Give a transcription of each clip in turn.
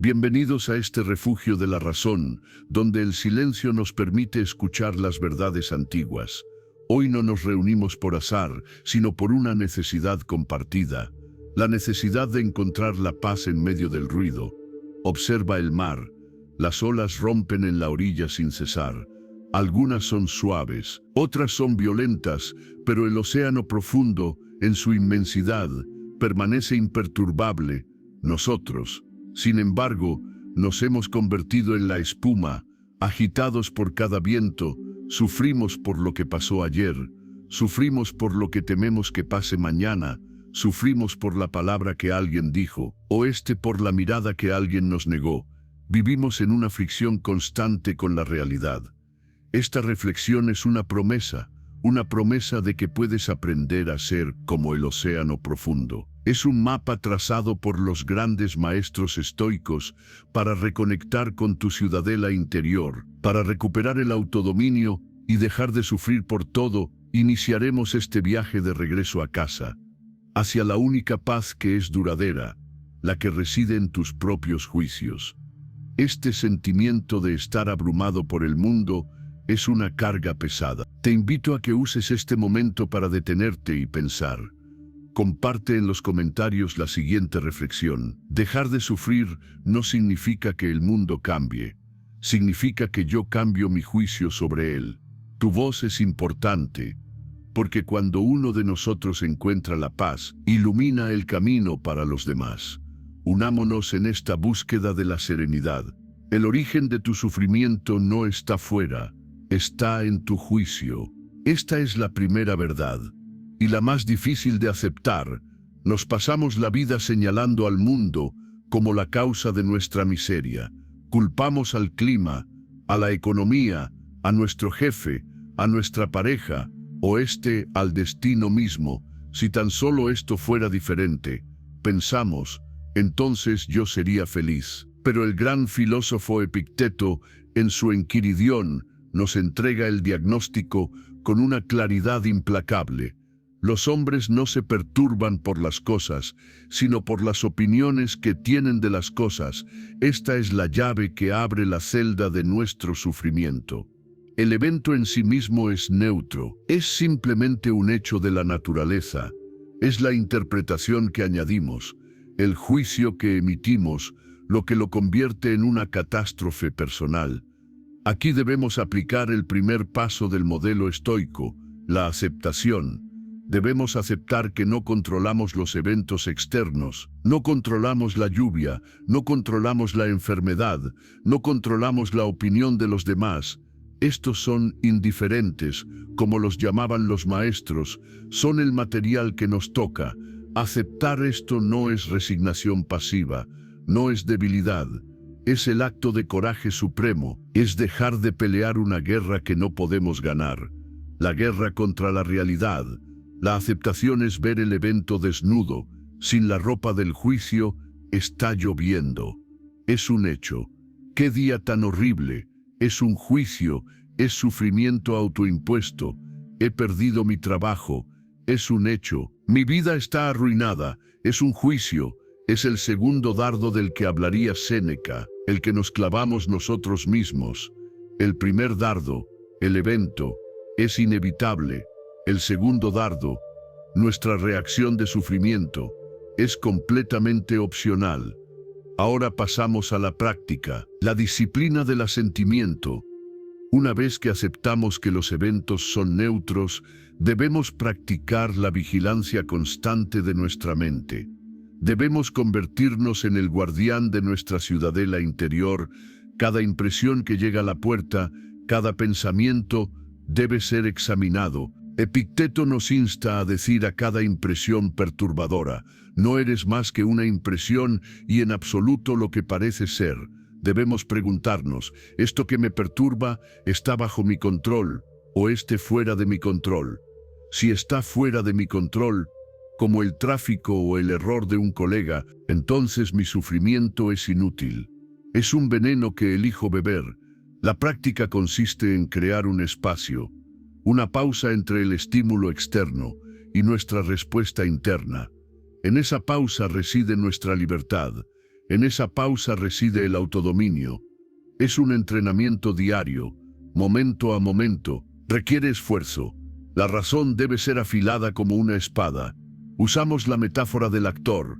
Bienvenidos a este refugio de la razón, donde el silencio nos permite escuchar las verdades antiguas. Hoy no nos reunimos por azar, sino por una necesidad compartida, la necesidad de encontrar la paz en medio del ruido. Observa el mar. Las olas rompen en la orilla sin cesar. Algunas son suaves, otras son violentas, pero el océano profundo, en su inmensidad, permanece imperturbable. Nosotros, sin embargo, nos hemos convertido en la espuma, agitados por cada viento, sufrimos por lo que pasó ayer, sufrimos por lo que tememos que pase mañana, sufrimos por la palabra que alguien dijo, o por la mirada que alguien nos negó. Vivimos en una fricción constante con la realidad. Esta reflexión es una promesa de que puedes aprender a ser como el océano profundo. Es un mapa trazado por los grandes maestros estoicos para reconectar con tu ciudadela interior, para recuperar el autodominio y dejar de sufrir por todo. Iniciaremos este viaje de regreso a casa, hacia la única paz que es duradera, la que reside en tus propios juicios. Este sentimiento de estar abrumado por el mundo es una carga pesada. Te invito a que uses este momento para detenerte y pensar. Comparte en los comentarios la siguiente reflexión. Dejar de sufrir no significa que el mundo cambie. Significa que yo cambio mi juicio sobre él. Tu voz es importante, porque cuando uno de nosotros encuentra la paz, ilumina el camino para los demás. Unámonos en esta búsqueda de la serenidad. El origen de tu sufrimiento no está fuera, está en tu juicio. Esta es la primera verdad, y la más difícil de aceptar. Nos pasamos la vida señalando al mundo como la causa de nuestra miseria. Culpamos al clima, a la economía, a nuestro jefe, a nuestra pareja, o al destino mismo. Si tan solo esto fuera diferente, pensamos, entonces yo sería feliz. Pero el gran filósofo Epicteto, en su Enquiridión, nos entrega el diagnóstico con una claridad implacable. Los hombres no se perturban por las cosas, sino por las opiniones que tienen de las cosas. Esta es la llave que abre la celda de nuestro sufrimiento. El evento en sí mismo es neutro, es simplemente un hecho de la naturaleza. Es la interpretación que añadimos, el juicio que emitimos, lo que lo convierte en una catástrofe personal. Aquí debemos aplicar el primer paso del modelo estoico, la aceptación. Debemos aceptar que no controlamos los eventos externos, no controlamos la lluvia, no controlamos la enfermedad, no controlamos la opinión de los demás. Estos son indiferentes, como los llamaban los maestros, son el material que nos toca. Aceptar esto no es resignación pasiva, no es debilidad. Es el acto de coraje supremo, es dejar de pelear una guerra que no podemos ganar. La guerra contra la realidad. La aceptación es ver el evento desnudo, sin la ropa del juicio. Está lloviendo. Es un hecho. ¡Qué día tan horrible! Es un juicio, es sufrimiento autoimpuesto. He perdido mi trabajo. Es un hecho. Mi vida está arruinada. Es un juicio. Es el segundo dardo del que hablaría Séneca, el que nos clavamos nosotros mismos. El primer dardo, el evento, es inevitable. El segundo dardo, nuestra reacción de sufrimiento, es completamente opcional. Ahora pasamos a la práctica, la disciplina del asentimiento. Una vez que aceptamos que los eventos son neutros, debemos practicar la vigilancia constante de nuestra mente. Debemos convertirnos en el guardián de nuestra ciudadela interior. Cada impresión que llega a la puerta, cada pensamiento, debe ser examinado. Epicteto nos insta a decir a cada impresión perturbadora, no eres más que una impresión y en absoluto lo que parece ser. Debemos preguntarnos, ¿esto que me perturba está bajo mi control o fuera de mi control? Si está fuera de mi control, como el tráfico o el error de un colega, entonces mi sufrimiento es inútil. Es un veneno que elijo beber. La práctica consiste en crear un espacio, una pausa entre el estímulo externo y nuestra respuesta interna. En esa pausa reside nuestra libertad. En esa pausa reside el autodominio. Es un entrenamiento diario, momento a momento, requiere esfuerzo. La razón debe ser afilada como una espada. Usamos la metáfora del actor.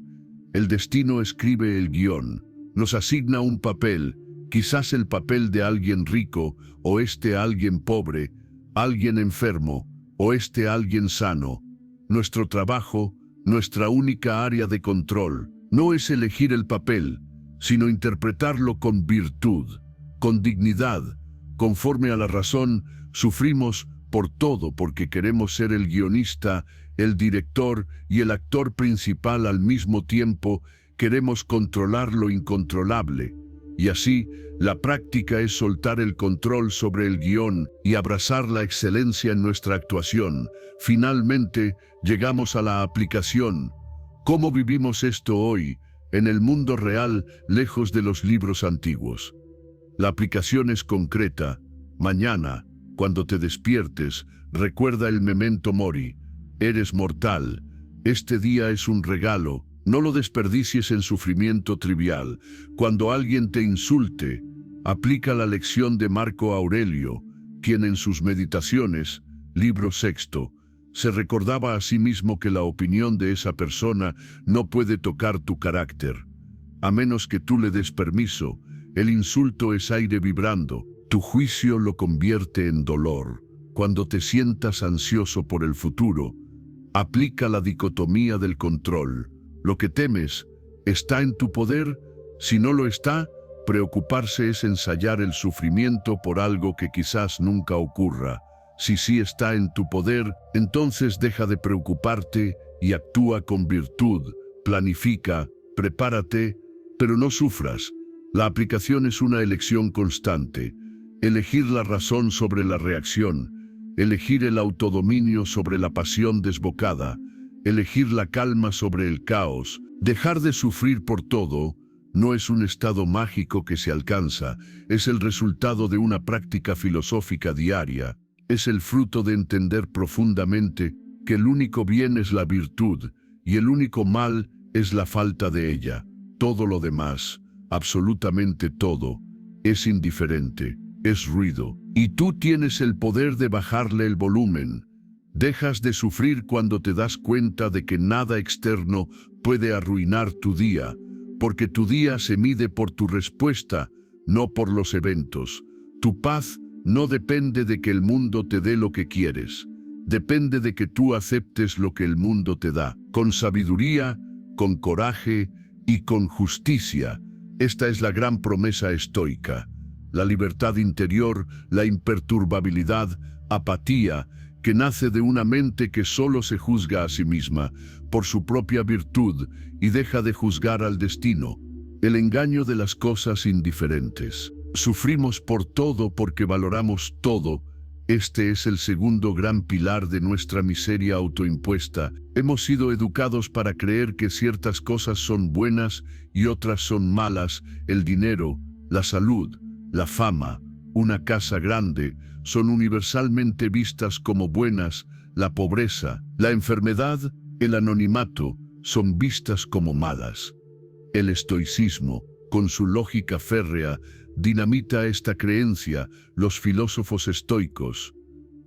El destino escribe el guión, nos asigna un papel, quizás el papel de alguien rico, o alguien pobre, alguien enfermo, o alguien sano. Nuestro trabajo, nuestra única área de control, no es elegir el papel, sino interpretarlo con virtud, con dignidad. Conforme a la razón, sufrimos por todo porque queremos ser el guionista, el director y el actor principal al mismo tiempo. Queremos controlar lo incontrolable. Y así, la práctica es soltar el control sobre el guión y abrazar la excelencia en nuestra actuación. Finalmente, llegamos a la aplicación. ¿Cómo vivimos esto hoy, en el mundo real, lejos de los libros antiguos? La aplicación es concreta. Mañana, cuando te despiertes, recuerda el memento mori. Eres mortal. Este día es un regalo. No lo desperdicies en sufrimiento trivial. Cuando alguien te insulte, aplica la lección de Marco Aurelio, quien en sus Meditaciones, libro sexto, se recordaba a sí mismo que la opinión de esa persona no puede tocar tu carácter. A menos que tú le des permiso, el insulto es aire vibrando. Tu juicio lo convierte en dolor. Cuando te sientas ansioso por el futuro, aplica la dicotomía del control. Lo que temes, ¿está en tu poder? Si no lo está, preocuparse es ensayar el sufrimiento por algo que quizás nunca ocurra. Si sí está en tu poder, entonces deja de preocuparte y actúa con virtud. Planifica, prepárate, pero no sufras. La aplicación es una elección constante. Elegir la razón sobre la reacción, elegir el autodominio sobre la pasión desbocada, elegir la calma sobre el caos. Dejar de sufrir por todo no es un estado mágico que se alcanza, es el resultado de una práctica filosófica diaria. Es el fruto de entender profundamente que el único bien es la virtud y el único mal es la falta de ella. Todo lo demás, absolutamente todo, es indiferente, es ruido, y tú tienes el poder de bajarle el volumen. Dejas de sufrir cuando te das cuenta de que nada externo puede arruinar tu día, porque tu día se mide por tu respuesta, no por los eventos. Tu paz no depende de que el mundo te dé lo que quieres, depende de que tú aceptes lo que el mundo te da, con sabiduría, con coraje y con justicia. Esta es la gran promesa estoica. La libertad interior, la imperturbabilidad, apatía, que nace de una mente que solo se juzga a sí misma por su propia virtud y deja de juzgar al destino, el engaño de las cosas indiferentes. Sufrimos por todo porque valoramos todo. Este es el segundo gran pilar de nuestra miseria autoimpuesta. Hemos sido educados para creer que ciertas cosas son buenas y otras son malas. El dinero, la salud, la fama, una casa grande, son universalmente vistas como buenas. La pobreza, la enfermedad, el anonimato, son vistas como malas. El estoicismo, con su lógica férrea, dinamita esta creencia. Los filósofos estoicos,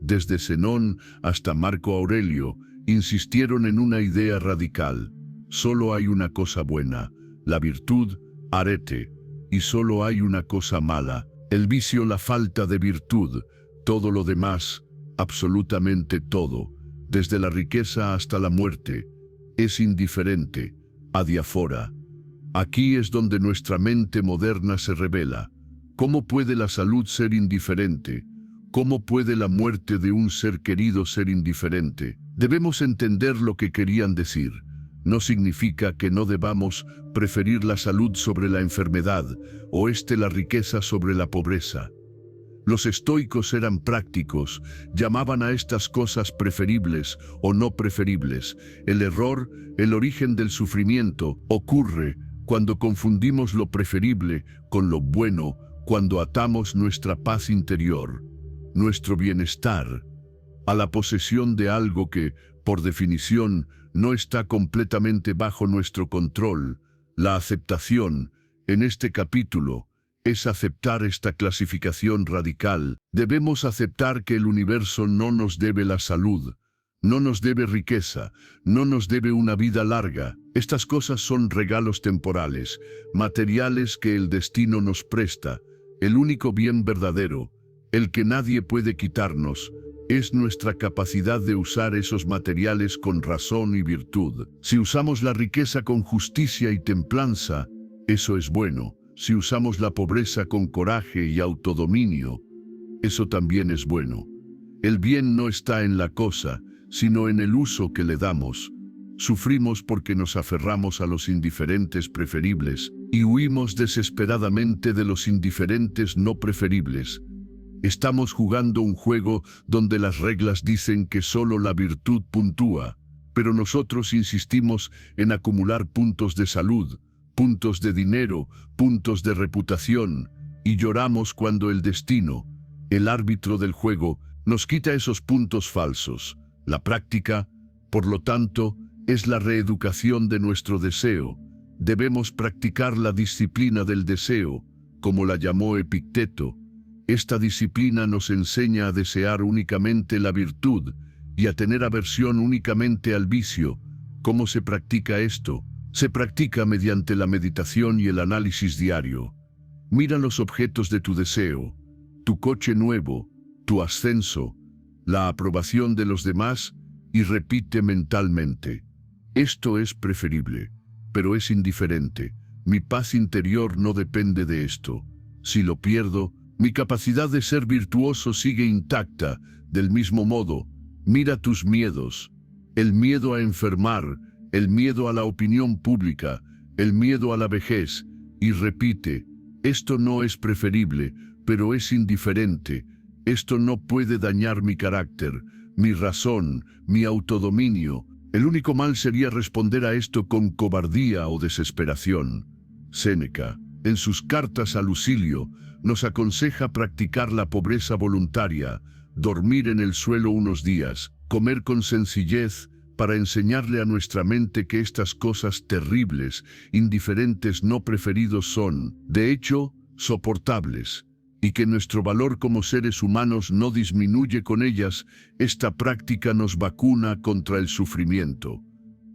desde Zenón hasta Marco Aurelio, insistieron en una idea radical. Solo hay una cosa buena, la virtud, arete, y solo hay una cosa mala, el vicio, la falta de virtud. Todo lo demás, absolutamente todo, desde la riqueza hasta la muerte, es indiferente, adiafora. Aquí es donde nuestra mente moderna se revela. ¿Cómo puede la salud ser indiferente? ¿Cómo puede la muerte de un ser querido ser indiferente? Debemos entender lo que querían decir. No significa que no debamos preferir la salud sobre la enfermedad o la riqueza sobre la pobreza. Los estoicos eran prácticos, llamaban a estas cosas preferibles o no preferibles. El error, el origen del sufrimiento, ocurre cuando confundimos lo preferible con lo bueno, cuando atamos nuestra paz interior, nuestro bienestar, a la posesión de algo que, por definición, no está completamente bajo nuestro control. La aceptación, en este capítulo es aceptar esta clasificación radical. Debemos aceptar que el universo no nos debe la salud, no nos debe riqueza, no nos debe una vida larga. Estas cosas son regalos temporales, materiales que el destino nos presta. El único bien verdadero, el que nadie puede quitarnos, es nuestra capacidad de usar esos materiales con razón y virtud. Si usamos la riqueza con justicia y templanza, eso es bueno. Si usamos la pobreza con coraje y autodominio, eso también es bueno. El bien no está en la cosa, sino en el uso que le damos. Sufrimos porque nos aferramos a los indiferentes preferibles y huimos desesperadamente de los indiferentes no preferibles. Estamos jugando un juego donde las reglas dicen que solo la virtud puntúa, pero nosotros insistimos en acumular puntos de salud, puntos de dinero, puntos de reputación, y lloramos cuando el destino, el árbitro del juego, nos quita esos puntos falsos. La práctica, por lo tanto, es la reeducación de nuestro deseo. Debemos practicar la disciplina del deseo, como la llamó Epicteto. Esta disciplina nos enseña a desear únicamente la virtud y a tener aversión únicamente al vicio. ¿Cómo se practica esto? Se practica mediante la meditación y el análisis diario. Mira los objetos de tu deseo, tu coche nuevo, tu ascenso, la aprobación de los demás, y repite mentalmente: esto es preferible, pero es indiferente. Mi paz interior no depende de esto. Si lo pierdo, mi capacidad de ser virtuoso sigue intacta. Del mismo modo, mira tus miedos. El miedo a enfermar, el miedo a la opinión pública, el miedo a la vejez, y repite: esto no es preferible, pero es indiferente. Esto no puede dañar mi carácter, mi razón, mi autodominio. El único mal sería responder a esto con cobardía o desesperación. Séneca, en sus cartas a Lucilio, nos aconseja practicar la pobreza voluntaria, dormir en el suelo unos días, comer con sencillez, para enseñarle a nuestra mente que estas cosas terribles, indiferentes no preferidos son, de hecho, soportables, y que nuestro valor como seres humanos no disminuye con ellas. Esta práctica nos vacuna contra el sufrimiento,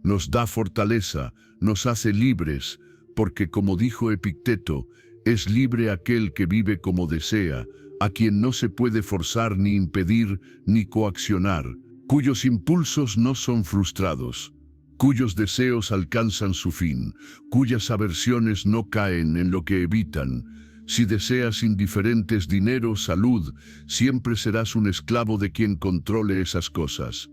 nos da fortaleza, nos hace libres, porque como dijo Epicteto, es libre aquel que vive como desea, a quien no se puede forzar ni impedir ni coaccionar, cuyos impulsos no son frustrados, cuyos deseos alcanzan su fin, cuyas aversiones no caen en lo que evitan. Si deseas indiferentes dinero, salud, siempre serás un esclavo de quien controle esas cosas.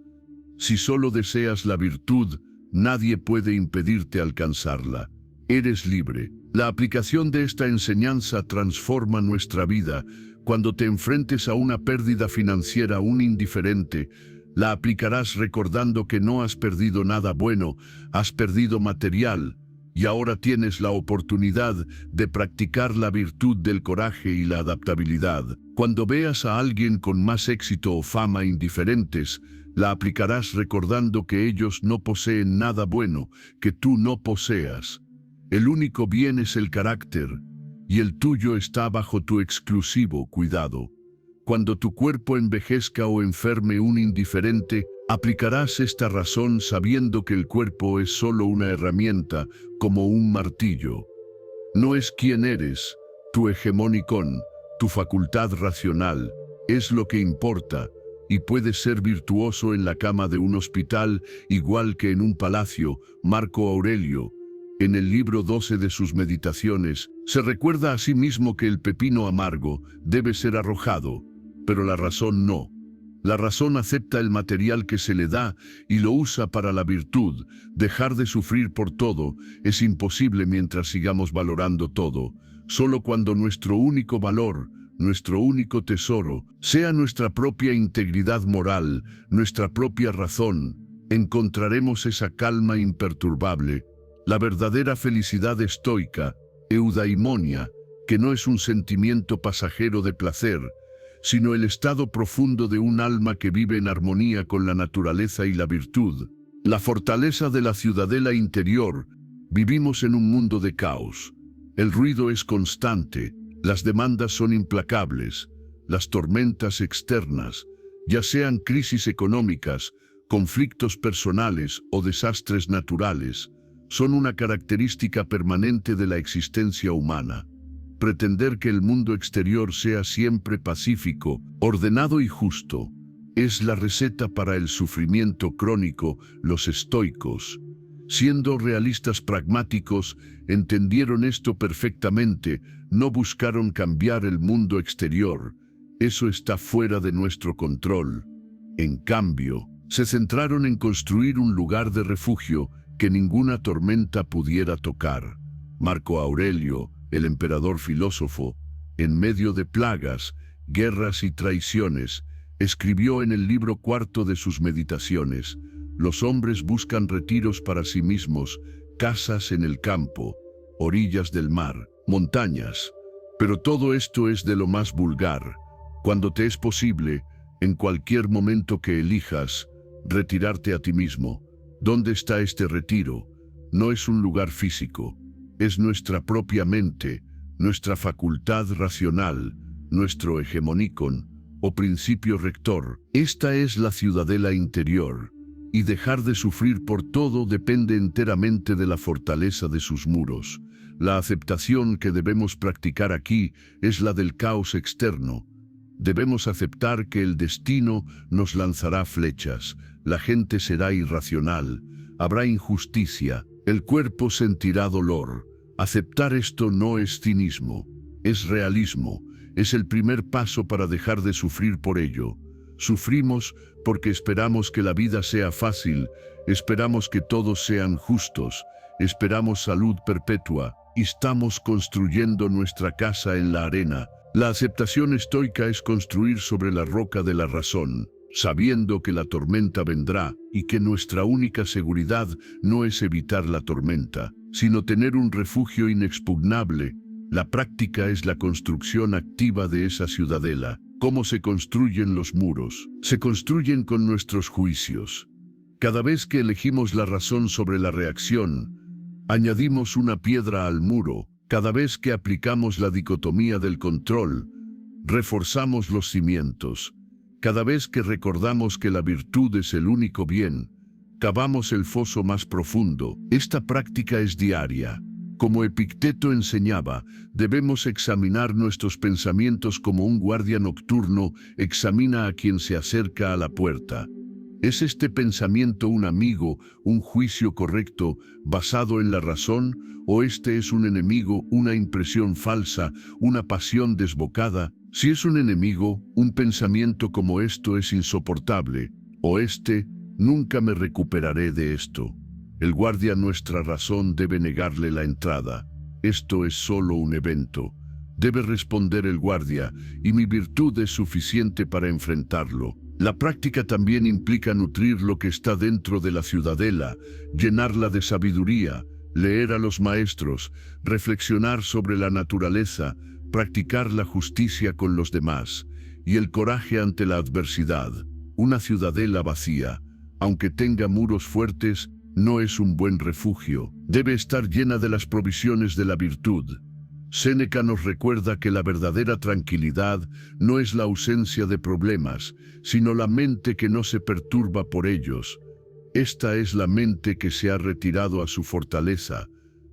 Si solo deseas la virtud, nadie puede impedirte alcanzarla. Eres libre. La aplicación de esta enseñanza transforma nuestra vida. Cuando te enfrentes a una pérdida financiera, un indiferente, la aplicarás recordando que no has perdido nada bueno, has perdido material, y ahora tienes la oportunidad de practicar la virtud del coraje y la adaptabilidad. Cuando veas a alguien con más éxito o fama indiferentes, la aplicarás recordando que ellos no poseen nada bueno que tú no poseas. El único bien es el carácter, y el tuyo está bajo tu exclusivo cuidado. Cuando tu cuerpo envejezca o enferme un indiferente, aplicarás esta razón sabiendo que el cuerpo es solo una herramienta, como un martillo. No es quién eres, tu hegemonicón, tu facultad racional, es lo que importa, y puedes ser virtuoso en la cama de un hospital igual que en un palacio. Marco Aurelio, en el libro 12 de sus Meditaciones, se recuerda a sí mismo que el pepino amargo debe ser arrojado, pero la razón no. La razón acepta el material que se le da y lo usa para la virtud. Dejar de sufrir por todo es imposible mientras sigamos valorando todo. Solo cuando nuestro único valor, nuestro único tesoro, sea nuestra propia integridad moral, nuestra propia razón, encontraremos esa calma imperturbable, la verdadera felicidad estoica, eudaimonia, que no es un sentimiento pasajero de placer, sino el estado profundo de un alma que vive en armonía con la naturaleza y la virtud. La fortaleza de la ciudadela interior. Vivimos en un mundo de caos. El ruido es constante, las demandas son implacables, las tormentas externas, ya sean crisis económicas, conflictos personales o desastres naturales, son una característica permanente de la existencia humana. Pretender que el mundo exterior sea siempre pacífico, ordenado y justo, es la receta para el sufrimiento crónico. Los estoicos, siendo realistas pragmáticos, entendieron esto perfectamente, no buscaron cambiar el mundo exterior, eso está fuera de nuestro control. En cambio, se centraron en construir un lugar de refugio que ninguna tormenta pudiera tocar. Marco Aurelio, el emperador filósofo, en medio de plagas, guerras y traiciones, escribió en el libro cuarto de sus Meditaciones: los hombres buscan retiros para sí mismos, casas en el campo, orillas del mar, montañas. Pero todo esto es de lo más vulgar. Cuando te es posible, en cualquier momento que elijas, retirarte a ti mismo. ¿Dónde está este retiro? No es un lugar físico, es nuestra propia mente, nuestra facultad racional, nuestro hegemonicon o principio rector. Esta es la ciudadela interior, y dejar de sufrir por todo depende enteramente de la fortaleza de sus muros. La aceptación que debemos practicar aquí es la del caos externo. Debemos aceptar que el destino nos lanzará flechas, la gente será irracional, habrá injusticia, el cuerpo sentirá dolor. Aceptar esto no es cinismo, es realismo, es el primer paso para dejar de sufrir por ello. Sufrimos porque esperamos que la vida sea fácil, esperamos que todos sean justos, esperamos salud perpetua, y estamos construyendo nuestra casa en la arena. La aceptación estoica es construir sobre la roca de la razón, sabiendo que la tormenta vendrá y que nuestra única seguridad no es evitar la tormenta, sino tener un refugio inexpugnable. La práctica es la construcción activa de esa ciudadela. ¿Cómo se construyen los muros? Se construyen con nuestros juicios. Cada vez que elegimos la razón sobre la reacción, añadimos una piedra al muro. Cada vez que aplicamos la dicotomía del control, reforzamos los cimientos. Cada vez que recordamos que la virtud es el único bien, cavamos el foso más profundo. Esta práctica es diaria. Como Epicteto enseñaba, debemos examinar nuestros pensamientos como un guardia nocturno examina a quien se acerca a la puerta. ¿Es este pensamiento un amigo, un juicio correcto, basado en la razón, o este es un enemigo, una impresión falsa, una pasión desbocada? Si es un enemigo, un pensamiento como esto es insoportable, o nunca me recuperaré de esto. El guardia nuestra razón debe negarle la entrada. Esto es solo un evento. Debe responder el guardia, y mi virtud es suficiente para enfrentarlo. La práctica también implica nutrir lo que está dentro de la ciudadela, llenarla de sabiduría, leer a los maestros, reflexionar sobre la naturaleza, practicar la justicia con los demás, y el coraje ante la adversidad. Una ciudadela vacía, aunque tenga muros fuertes, no es un buen refugio. Debe estar llena de las provisiones de la virtud. Séneca nos recuerda que la verdadera tranquilidad no es la ausencia de problemas, sino la mente que no se perturba por ellos. Esta es la mente que se ha retirado a su fortaleza.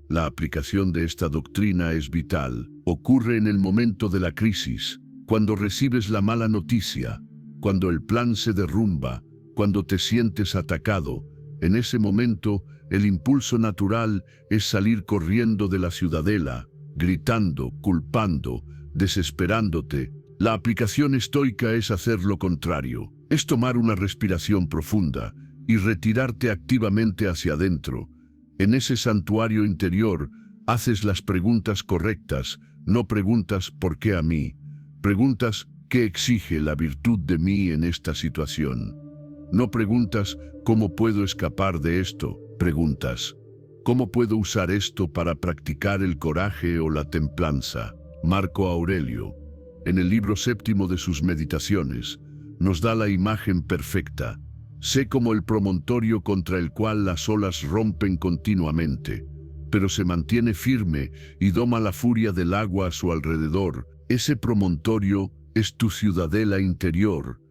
La aplicación de esta doctrina es vital. Ocurre en el momento de la crisis, cuando recibes la mala noticia, cuando el plan se derrumba, cuando te sientes atacado. En ese momento, el impulso natural es salir corriendo de la ciudadela, gritando, culpando, desesperándote. La aplicación estoica es hacer lo contrario. Es tomar una respiración profunda y retirarte activamente hacia adentro. En ese santuario interior, haces las preguntas correctas, no preguntas ¿por qué a mí? Preguntas ¿qué exige la virtud de mí en esta situación? No preguntas ¿cómo puedo escapar de esto? Preguntas ¿cómo puedo usar esto para practicar el coraje o la templanza? Marco Aurelio, en el libro séptimo de sus Meditaciones, nos da la imagen perfecta. Sé como el promontorio contra el cual las olas rompen continuamente, pero se mantiene firme y doma la furia del agua a su alrededor. Ese promontorio es tu ciudadela interior.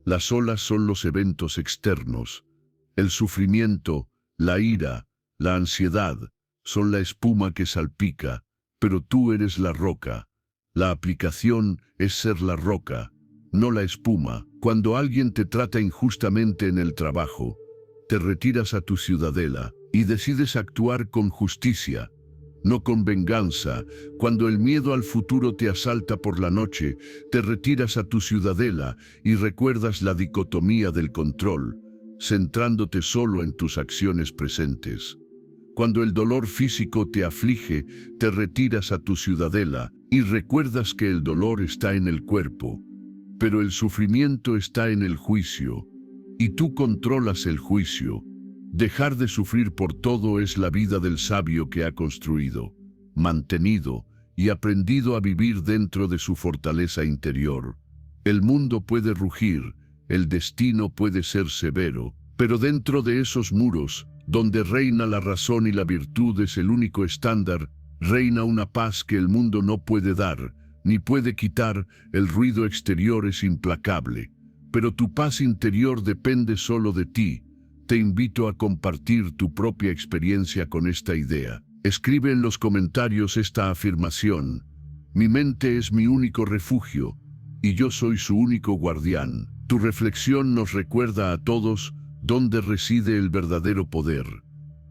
Las olas son los eventos externos. El sufrimiento, la ira, la ansiedad, son la espuma que salpica, pero tú eres la roca. La aplicación es ser la roca, no la espuma. Cuando alguien te trata injustamente en el trabajo, te retiras a tu ciudadela y decides actuar con justicia, no con venganza. Cuando el miedo al futuro te asalta por la noche, te retiras a tu ciudadela y recuerdas la dicotomía del control, centrándote solo en tus acciones presentes. Cuando el dolor físico te aflige, te retiras a tu ciudadela y recuerdas que el dolor está en el cuerpo, pero el sufrimiento está en el juicio, y tú controlas el juicio. Dejar de sufrir por todo es la vida del sabio que ha construido, mantenido y aprendido a vivir dentro de su fortaleza interior. El mundo puede rugir, el destino puede ser severo, pero dentro de esos muros, donde reina la razón y la virtud es el único estándar, reina una paz que el mundo no puede dar, ni puede quitar. El ruido exterior es implacable, pero tu paz interior depende solo de ti. Te invito a compartir tu propia experiencia con esta idea. Escribe en los comentarios esta afirmación: mi mente es mi único refugio, y yo soy su único guardián. Tu reflexión nos recuerda a todos dónde reside el verdadero poder.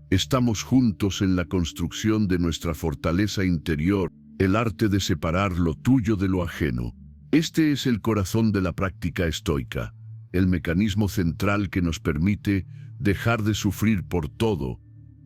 Estamos juntos en la construcción de nuestra fortaleza interior, el arte de separar lo tuyo de lo ajeno. Este es el corazón de la práctica estoica, el mecanismo central que nos permite dejar de sufrir por todo.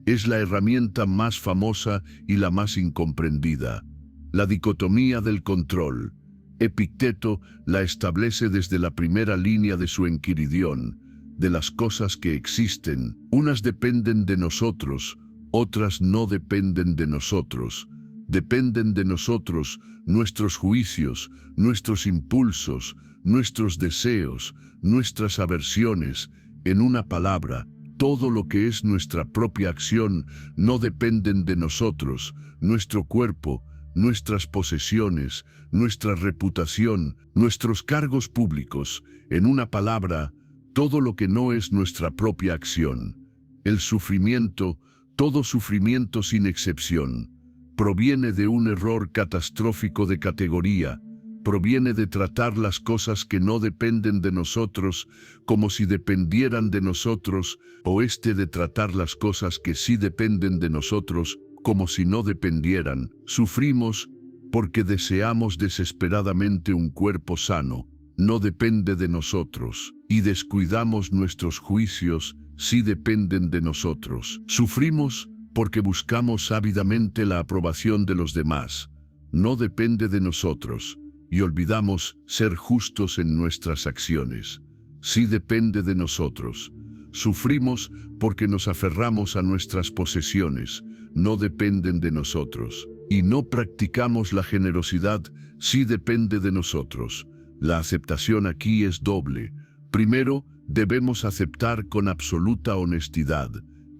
Es la herramienta más famosa y la más incomprendida. La dicotomía del control. Epicteto la establece desde la primera línea de su Enquiridión. De las cosas que existen, unas dependen de nosotros, otras no dependen de nosotros. Dependen de nosotros nuestros juicios, nuestros impulsos, nuestros deseos, nuestras aversiones. En una palabra, todo lo que es nuestra propia acción no dependen de nosotros. Nuestro cuerpo, nuestras posesiones, nuestra reputación, nuestros cargos públicos. En una palabra, todo lo que no es nuestra propia acción. El sufrimiento, todo sufrimiento sin excepción, proviene de un error catastrófico de categoría. Proviene de tratar las cosas que no dependen de nosotros como si dependieran de nosotros, o de tratar las cosas que sí dependen de nosotros como si no dependieran. Sufrimos porque deseamos desesperadamente un cuerpo sano, no depende de nosotros, y descuidamos nuestros juicios, sí dependen de nosotros. Sufrimos porque buscamos ávidamente la aprobación de los demás, no depende de nosotros. Y olvidamos ser justos en nuestras acciones. Sí depende de nosotros. Sufrimos porque nos aferramos a nuestras posesiones, no dependen de nosotros. Y no practicamos la generosidad, sí depende de nosotros. La aceptación aquí es doble. Primero, debemos aceptar con absoluta honestidad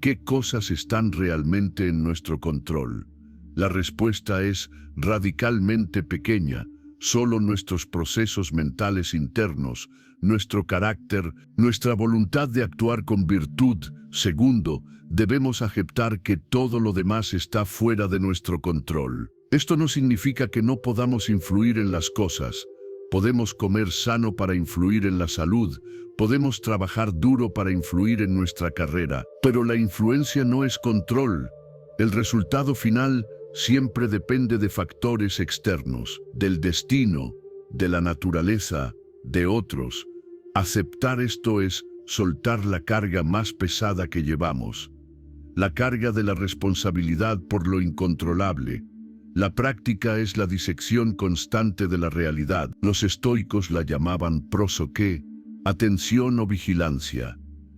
qué cosas están realmente en nuestro control. La respuesta es radicalmente pequeña. Solo nuestros procesos mentales internos, nuestro carácter, nuestra voluntad de actuar con virtud. Segundo, debemos aceptar que todo lo demás está fuera de nuestro control. Esto no significa que no podamos influir en las cosas. Podemos comer sano para influir en la salud, podemos trabajar duro para influir en nuestra carrera, pero la influencia no es control. El resultado final siempre depende de factores externos, del destino, de la naturaleza, de otros. Aceptar esto es soltar la carga más pesada que llevamos, la carga de la responsabilidad por lo incontrolable. La práctica es la disección constante de la realidad. Los estoicos la llamaban prosoké, atención o vigilancia.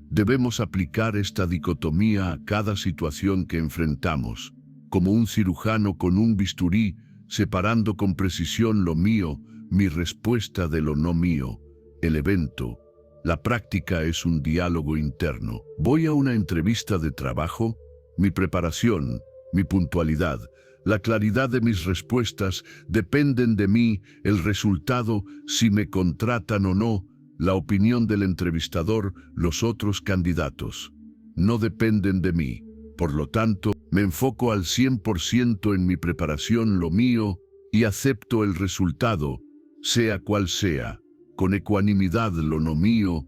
Debemos aplicar esta dicotomía a cada situación que enfrentamos, como un cirujano con un bisturí, separando con precisión lo mío, mi respuesta de lo no mío, el evento. La práctica es un diálogo interno. Voy a una entrevista de trabajo, mi preparación, mi puntualidad, la claridad de mis respuestas dependen de mí, el resultado, si me contratan o no, la opinión del entrevistador, los otros candidatos. No dependen de mí. Por lo tanto, me enfoco al 100% en mi preparación, lo mío, y acepto el resultado, sea cual sea, con ecuanimidad lo no mío.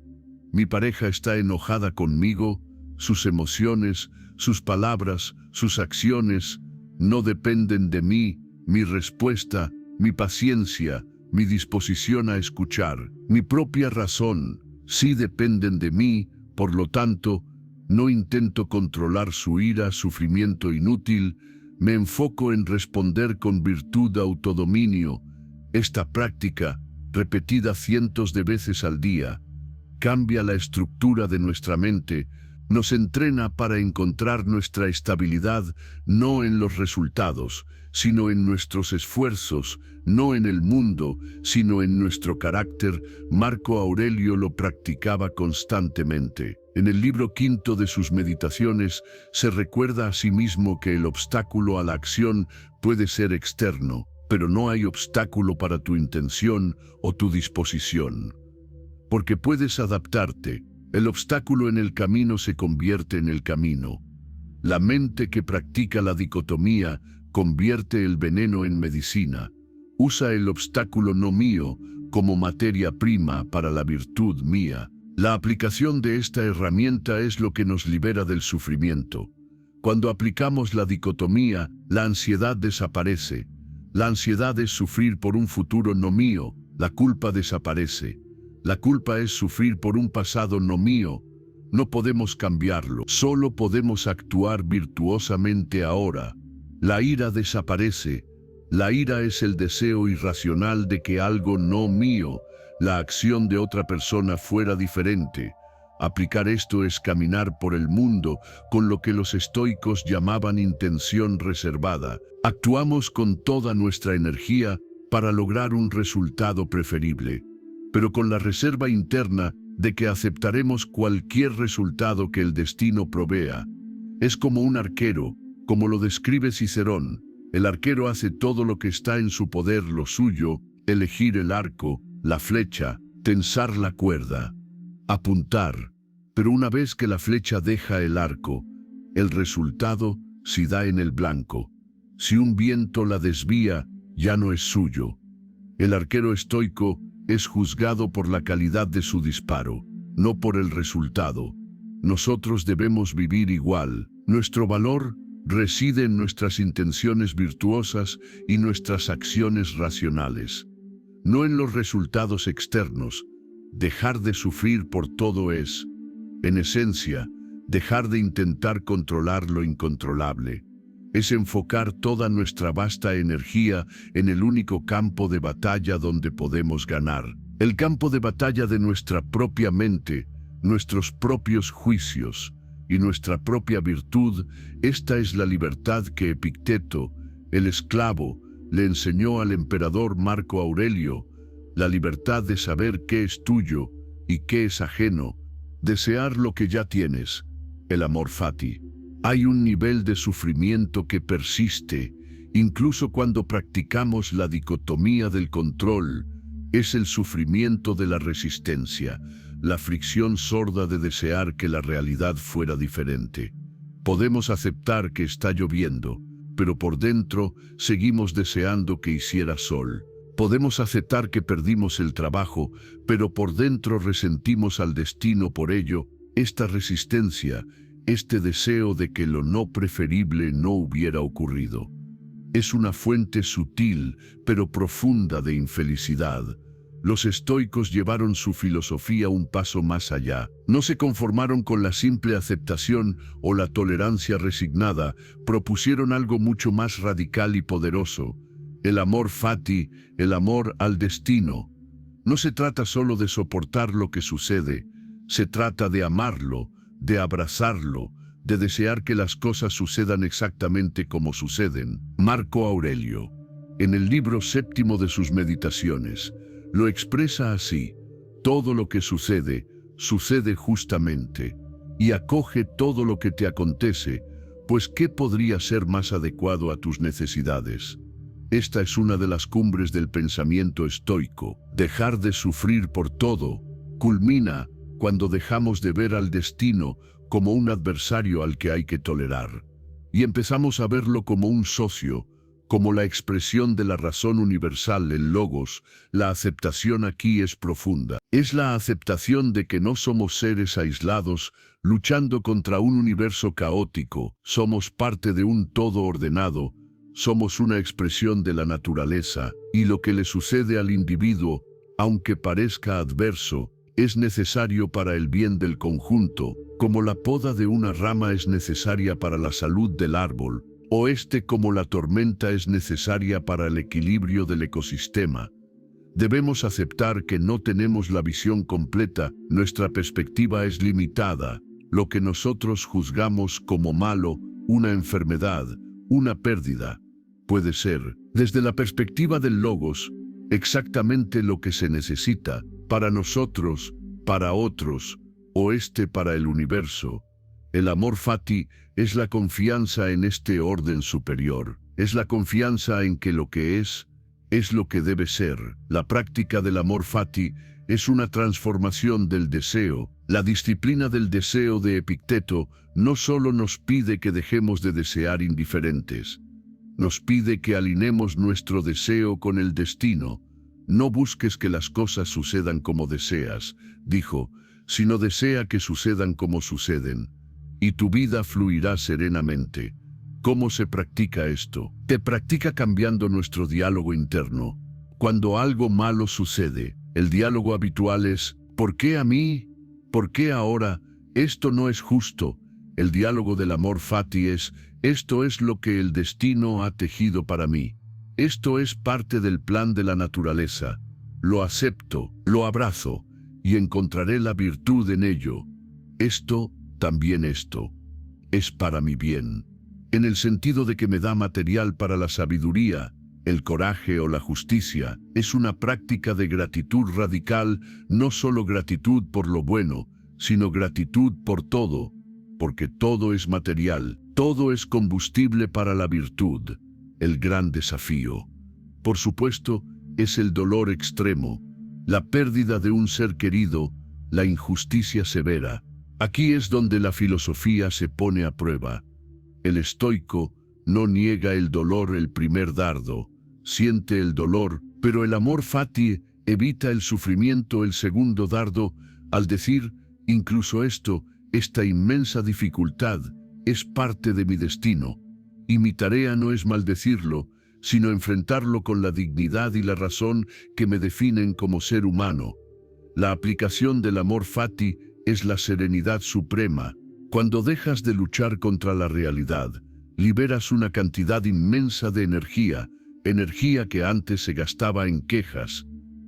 Mi pareja está enojada conmigo, sus emociones, sus palabras, sus acciones, no dependen de mí, mi respuesta, mi paciencia, mi disposición a escuchar, mi propia razón, sí dependen de mí, por lo tanto, no intento controlar su ira, sufrimiento inútil, me enfoco en responder con virtud, autodominio. Esta práctica, repetida cientos de veces al día, cambia la estructura de nuestra mente, nos entrena para encontrar nuestra estabilidad no en los resultados, sino en nuestros esfuerzos, no en el mundo, sino en nuestro carácter. Marco Aurelio lo practicaba constantemente. En el libro quinto de sus meditaciones se recuerda a sí mismo que el obstáculo a la acción puede ser externo, pero no hay obstáculo para tu intención o tu disposición. Porque puedes adaptarte, el obstáculo en el camino se convierte en el camino. La mente que practica la dicotomía convierte el veneno en medicina. Usa el obstáculo no mío como materia prima para la virtud mía. La aplicación de esta herramienta es lo que nos libera del sufrimiento. Cuando aplicamos la dicotomía, la ansiedad desaparece. La ansiedad es sufrir por un futuro no mío, la culpa desaparece. La culpa es sufrir por un pasado no mío. No podemos cambiarlo, solo podemos actuar virtuosamente ahora. La ira desaparece. La ira es el deseo irracional de que algo no mío, la acción de otra persona fuera diferente. Aplicar esto es caminar por el mundo con lo que los estoicos llamaban intención reservada. Actuamos con toda nuestra energía para lograr un resultado preferible, pero con la reserva interna de que aceptaremos cualquier resultado que el destino provea. Es como un arquero, como lo describe Cicerón. El arquero hace todo lo que está en su poder, lo suyo, elegir el arco, la flecha, tensar la cuerda, apuntar. Pero una vez que la flecha deja el arco, el resultado si da en el blanco. Si un viento la desvía, ya no es suyo. El arquero estoico es juzgado por la calidad de su disparo, no por el resultado. Nosotros debemos vivir igual. Nuestro valor reside en nuestras intenciones virtuosas y nuestras acciones racionales, no en los resultados externos. Dejar de sufrir por todo es, en esencia, dejar de intentar controlar lo incontrolable. Es enfocar toda nuestra vasta energía en el único campo de batalla donde podemos ganar. El campo de batalla de nuestra propia mente, nuestros propios juicios y nuestra propia virtud. Esta es la libertad que Epicteto, el esclavo, le enseñó al emperador Marco Aurelio, la libertad de saber qué es tuyo y qué es ajeno, desear lo que ya tienes, el amor fati. Hay un nivel de sufrimiento que persiste, incluso cuando practicamos la dicotomía del control. Es el sufrimiento de la resistencia, la fricción sorda de desear que la realidad fuera diferente. Podemos aceptar que está lloviendo, pero por dentro seguimos deseando que hiciera sol. Podemos aceptar que perdimos el trabajo, pero por dentro resentimos al destino por ello. Esta resistencia, este deseo de que lo no preferible no hubiera ocurrido, es una fuente sutil pero profunda de infelicidad. Los estoicos llevaron su filosofía un paso más allá. No se conformaron con la simple aceptación o la tolerancia resignada, propusieron algo mucho más radical y poderoso: el amor fati, el amor al destino. No se trata solo de soportar lo que sucede, se trata de amarlo, de abrazarlo, de desear que las cosas sucedan exactamente como suceden. Marco Aurelio, en el libro séptimo de sus meditaciones, lo expresa así: todo lo que sucede, sucede justamente, y acoge todo lo que te acontece, Pues ¿qué podría ser más adecuado a tus necesidades? Esta es una de las cumbres del pensamiento estoico. Dejar de sufrir por todo culmina cuando dejamos de ver al destino como un adversario al que hay que tolerar, y empezamos a verlo como un socio, como la expresión de la razón universal, el logos. La aceptación aquí es profunda. Es la aceptación de que no somos seres aislados, luchando contra un universo caótico. Somos parte de un todo ordenado, somos una expresión de la naturaleza, y lo que le sucede al individuo, aunque parezca adverso, es necesario para el bien del conjunto, como la poda de una rama es necesaria para la salud del árbol, o como la tormenta es necesaria para el equilibrio del ecosistema. Debemos aceptar que no tenemos la visión completa, nuestra perspectiva es limitada. Lo que nosotros juzgamos como malo, una enfermedad, una pérdida, puede ser, desde la perspectiva del logos, exactamente lo que se necesita para nosotros, para otros, o para el universo. El amor fati es la confianza en este orden superior, es la confianza en que lo que es lo que debe ser. La práctica del amor fati es una transformación del deseo. La disciplina del deseo de Epicteto no solo nos pide que dejemos de desear indiferentes, nos pide que alineemos nuestro deseo con el destino. No busques que las cosas sucedan como deseas, dijo, sino desea que sucedan como suceden, y tu vida fluirá serenamente. ¿Cómo se practica esto? Se practica cambiando nuestro diálogo interno. Cuando algo malo sucede, el diálogo habitual es, ¿por qué a mí? ¿Por qué ahora? Esto no es justo. El diálogo del amor fati es, esto es lo que el destino ha tejido para mí. Esto es parte del plan de la naturaleza. Lo acepto, lo abrazo, y encontraré la virtud en ello. Esto, también esto, es para mi bien. En el sentido de que me da material para la sabiduría, el coraje o la justicia, es una práctica de gratitud radical, no solo gratitud por lo bueno, sino gratitud por todo, porque todo es material, todo es combustible para la virtud. El gran desafío, por supuesto, es el dolor extremo, la pérdida de un ser querido, la injusticia severa. Aquí es donde la filosofía se pone a prueba. El estoico no niega el dolor el primer dardo, siente el dolor, pero el amor fati evita el sufrimiento el segundo dardo, al decir, incluso esta inmensa dificultad, es parte de mi destino, y mi tarea no es maldecirlo, sino enfrentarlo con la dignidad y la razón que me definen como ser humano. La aplicación del amor fati es la serenidad suprema. Cuando dejas de luchar contra la realidad, liberas una cantidad inmensa de energía que antes se gastaba en quejas,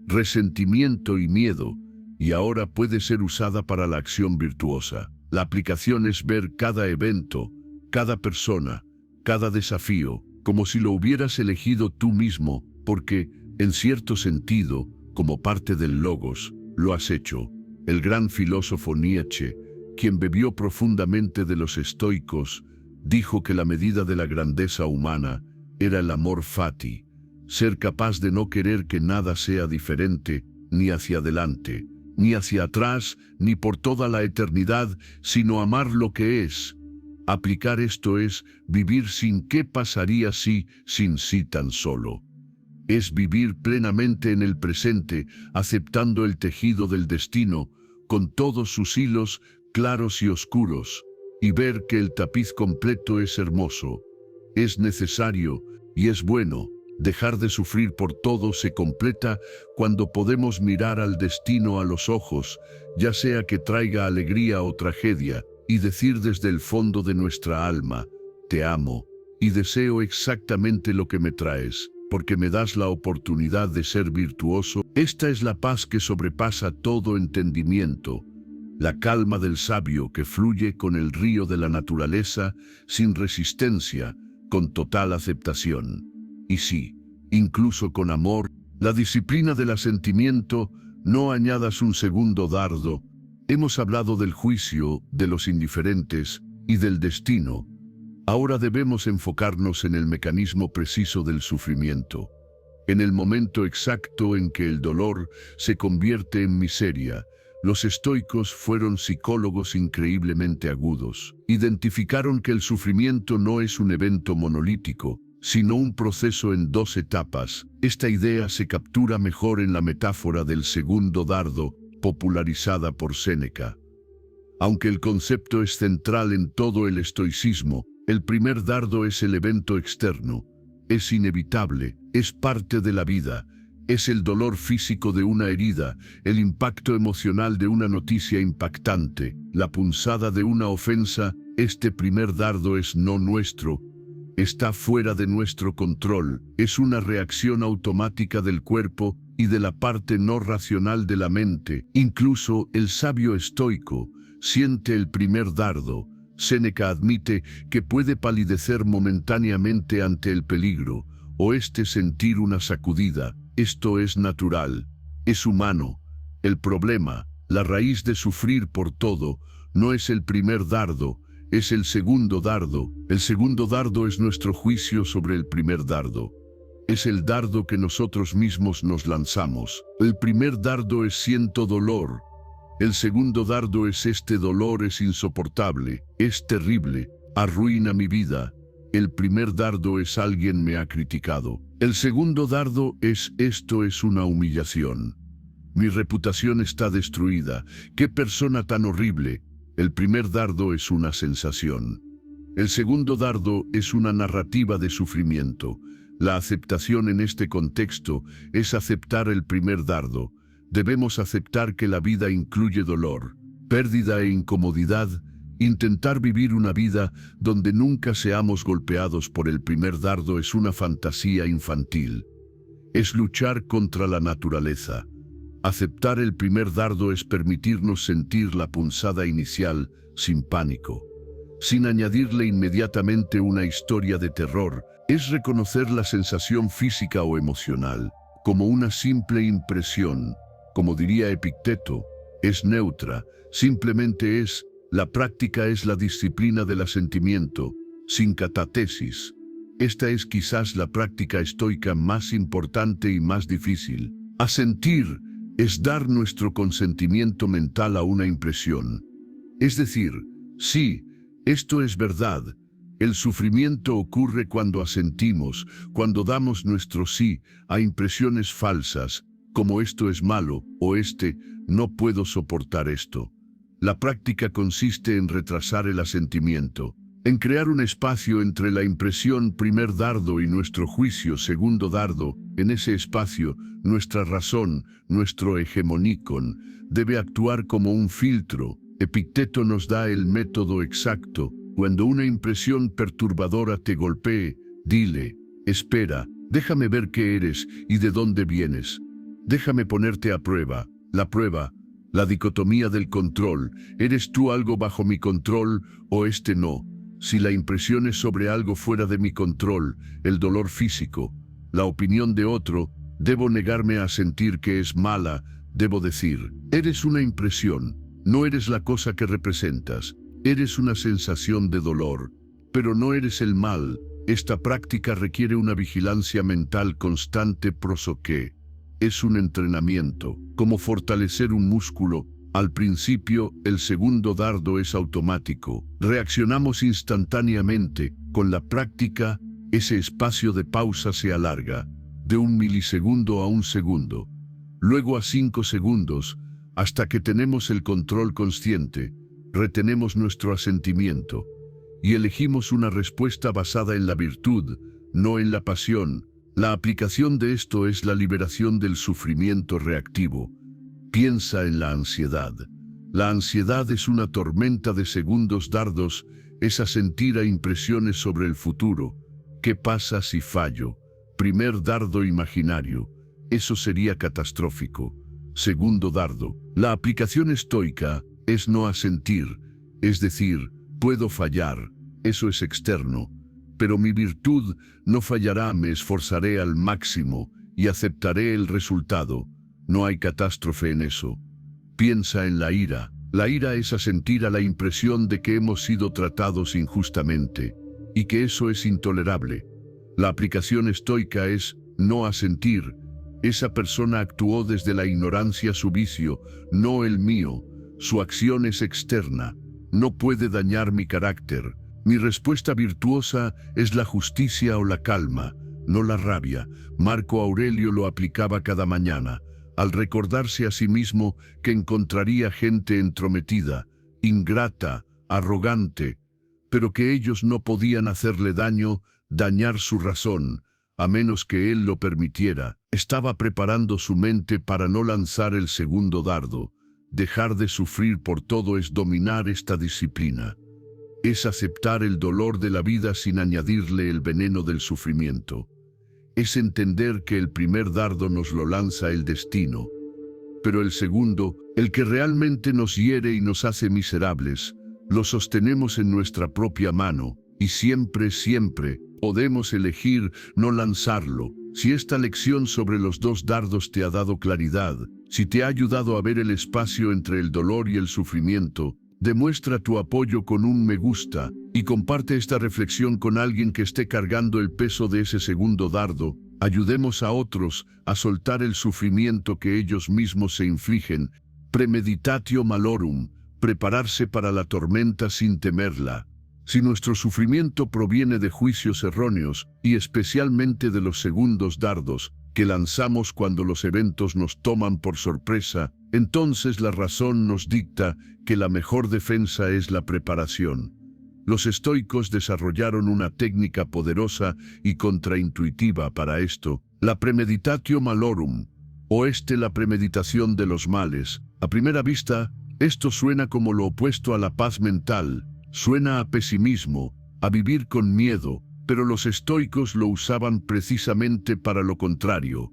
resentimiento y miedo, y ahora puede ser usada para la acción virtuosa. La aplicación es ver cada evento, cada persona, cada desafío, como si lo hubieras elegido tú mismo, porque, en cierto sentido, como parte del logos, lo has hecho. El gran filósofo Nietzsche, quien bebió profundamente de los estoicos, dijo que la medida de la grandeza humana era el amor fati, ser capaz de no querer que nada sea diferente, ni hacia adelante, ni hacia atrás, ni por toda la eternidad, sino amar lo que es. Aplicar esto es vivir sin qué pasaría si, sin sí tan solo. Es vivir plenamente en el presente, aceptando el tejido del destino, con todos sus hilos claros y oscuros, y ver que el tapiz completo es hermoso. Es necesario, y es bueno, dejar de sufrir por todo se completa cuando podemos mirar al destino a los ojos, ya sea que traiga alegría o tragedia, y decir desde el fondo de nuestra alma, te amo, y deseo exactamente lo que me traes, porque me das la oportunidad de ser virtuoso. Esta es la paz que sobrepasa todo entendimiento, la calma del sabio que fluye con el río de la naturaleza, sin resistencia, con total aceptación. Y sí, incluso con amor, la disciplina del asentimiento, no añadas un segundo dardo. Hemos hablado del juicio, de los indiferentes y del destino. Ahora debemos enfocarnos en el mecanismo preciso del sufrimiento, en el momento exacto en que el dolor se convierte en miseria. Los estoicos fueron psicólogos increíblemente agudos. Identificaron que el sufrimiento no es un evento monolítico, sino un proceso en dos etapas. Esta idea se captura mejor en la metáfora del segundo dardo, popularizada por Séneca. Aunque el concepto es central en todo el estoicismo, el primer dardo es el evento externo. Es inevitable, es parte de la vida. Es el dolor físico de una herida, el impacto emocional de una noticia impactante, la punzada de una ofensa. Este primer dardo es no nuestro, está fuera de nuestro control, es una reacción automática del cuerpo y de la parte no racional de la mente. Incluso el sabio estoico siente el primer dardo. Séneca admite que puede palidecer momentáneamente ante el peligro, o sentir una sacudida. Esto es natural, es humano. El problema, la raíz de sufrir por todo, no es el primer dardo, es el segundo dardo. El segundo dardo es nuestro juicio sobre el primer dardo. Es el dardo que nosotros mismos nos lanzamos. El primer dardo es siento dolor. El segundo dardo es este dolor es insoportable, es terrible, arruina mi vida. El primer dardo es alguien me ha criticado. El segundo dardo es esto es una humillación. Mi reputación está destruida. ¡Qué persona tan horrible! El primer dardo es una sensación. El segundo dardo es una narrativa de sufrimiento. La aceptación en este contexto es aceptar el primer dardo. Debemos aceptar que la vida incluye dolor, pérdida e incomodidad. Intentar vivir una vida donde nunca seamos golpeados por el primer dardo es una fantasía infantil. Es luchar contra la naturaleza. Aceptar el primer dardo es permitirnos sentir la punzada inicial sin pánico, sin añadirle inmediatamente una historia de terror. Es reconocer la sensación física o emocional como una simple impresión. Como diría Epicteto, es neutra, simplemente es. La práctica es la disciplina del asentimiento, sin catatesis. Esta es quizás la práctica estoica más importante y más difícil. Asentir es dar nuestro consentimiento mental a una impresión. Es decir, sí, esto es verdad. El sufrimiento ocurre cuando asentimos, cuando damos nuestro sí a impresiones falsas, como esto es malo o no puedo soportar esto. La práctica consiste en retrasar el asentimiento, en crear un espacio entre la impresión primer dardo y nuestro juicio segundo dardo. En ese espacio, nuestra razón, nuestro hegemonicon, debe actuar como un filtro. Epicteto nos da el método exacto. Cuando una impresión perturbadora te golpee, dile, espera, déjame ver qué eres y de dónde vienes. Déjame ponerte a prueba. La prueba, la dicotomía del control. ¿Eres tú algo bajo mi control o no? Si la impresión es sobre algo fuera de mi control, el dolor físico, la opinión de otro, debo negarme a sentir que es mala. Debo decir, eres una impresión, no eres la cosa que representas. Eres una sensación de dolor, pero no eres el mal. Esta práctica requiere una vigilancia mental constante prosoque. Es un entrenamiento, como fortalecer un músculo. Al principio, el segundo dardo es automático. Reaccionamos instantáneamente. Con la práctica, ese espacio de pausa se alarga, de 1 milisegundo a 1 segundo, luego a 5 segundos, hasta que tenemos el control consciente. Retenemos nuestro asentimiento y elegimos una respuesta basada en la virtud, no en la pasión. La aplicación de esto es la liberación del sufrimiento reactivo. Piensa en la ansiedad. La ansiedad es una tormenta de segundos dardos, es asentir a impresiones sobre el futuro. ¿Qué pasa si fallo? Primer dardo imaginario. Eso sería catastrófico. Segundo dardo. La aplicación estoica es no asentir, es decir, puedo fallar, eso es externo, pero mi virtud no fallará, me esforzaré al máximo y aceptaré el resultado. No hay catástrofe en eso. Piensa en la ira. La ira es asentir a la impresión de que hemos sido tratados injustamente. y que eso es intolerable. La aplicación estoica es no asentir. Esa persona actuó desde la ignorancia su vicio, no el mío. Su acción es externa. No puede dañar mi carácter. Mi respuesta virtuosa es la justicia o la calma, no la rabia. Marco Aurelio lo aplicaba cada mañana, al recordarse a sí mismo que encontraría gente entrometida, ingrata, arrogante, pero que ellos no podían hacerle daño, dañar su razón, a menos que él lo permitiera. Estaba preparando su mente para no lanzar el segundo dardo. Dejar de sufrir por todo es dominar esta disciplina. Es aceptar el dolor de la vida sin añadirle el veneno del sufrimiento. Es entender que el primer dardo nos lo lanza el destino, pero el segundo, el que realmente nos hiere y nos hace miserables, lo sostenemos en nuestra propia mano, y siempre, siempre, podemos elegir no lanzarlo. Si esta lección sobre los dos dardos te ha dado claridad, si te ha ayudado a ver el espacio entre el dolor y el sufrimiento, demuestra tu apoyo con un me gusta y comparte esta reflexión con alguien que esté cargando el peso de ese segundo dardo. Ayudemos a otros a soltar el sufrimiento que ellos mismos se infligen. Premeditatio malorum, prepararse para la tormenta sin temerla. Si nuestro sufrimiento proviene de juicios erróneos, y especialmente de los segundos dardos, que lanzamos cuando los eventos nos toman por sorpresa, entonces la razón nos dicta que la mejor defensa es la preparación. Los estoicos desarrollaron una técnica poderosa y contraintuitiva para esto, la premeditatio malorum, o la premeditación de los males. A primera vista, esto suena como lo opuesto a la paz mental, suena a pesimismo, a vivir con miedo, pero los estoicos lo usaban precisamente para lo contrario,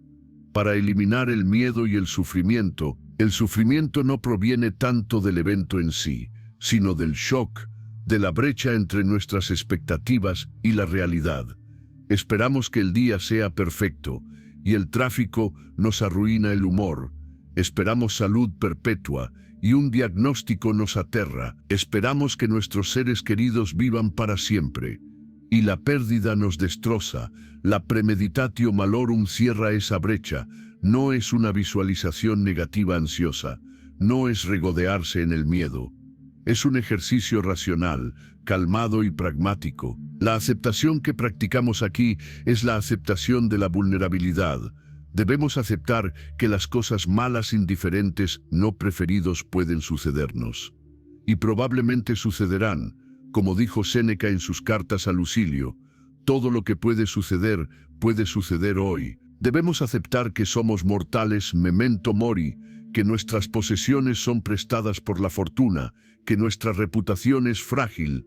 para eliminar el miedo y el sufrimiento. El sufrimiento no proviene tanto del evento en sí, sino del shock, de la brecha entre nuestras expectativas y la realidad. Esperamos que el día sea perfecto, y el tráfico nos arruina el humor. Esperamos salud perpetua, y un diagnóstico nos aterra. Esperamos que nuestros seres queridos vivan para siempre, y la pérdida nos destroza. La premeditatio malorum cierra esa brecha. No es una visualización negativa ansiosa, no es regodearse en el miedo. Es un ejercicio racional, calmado y pragmático. La aceptación que practicamos aquí es la aceptación de la vulnerabilidad. Debemos aceptar que las cosas malas, indiferentes, no preferidos pueden sucedernos. Y probablemente sucederán, como dijo Séneca en sus cartas a Lucilio. Todo lo que puede suceder hoy. Debemos aceptar que somos mortales, memento mori, que nuestras posesiones son prestadas por la fortuna, que nuestra reputación es frágil.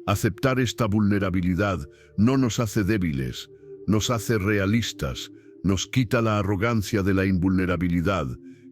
Aceptar esta vulnerabilidad no nos hace débiles, nos hace realistas, nos quita la arrogancia de la invulnerabilidad,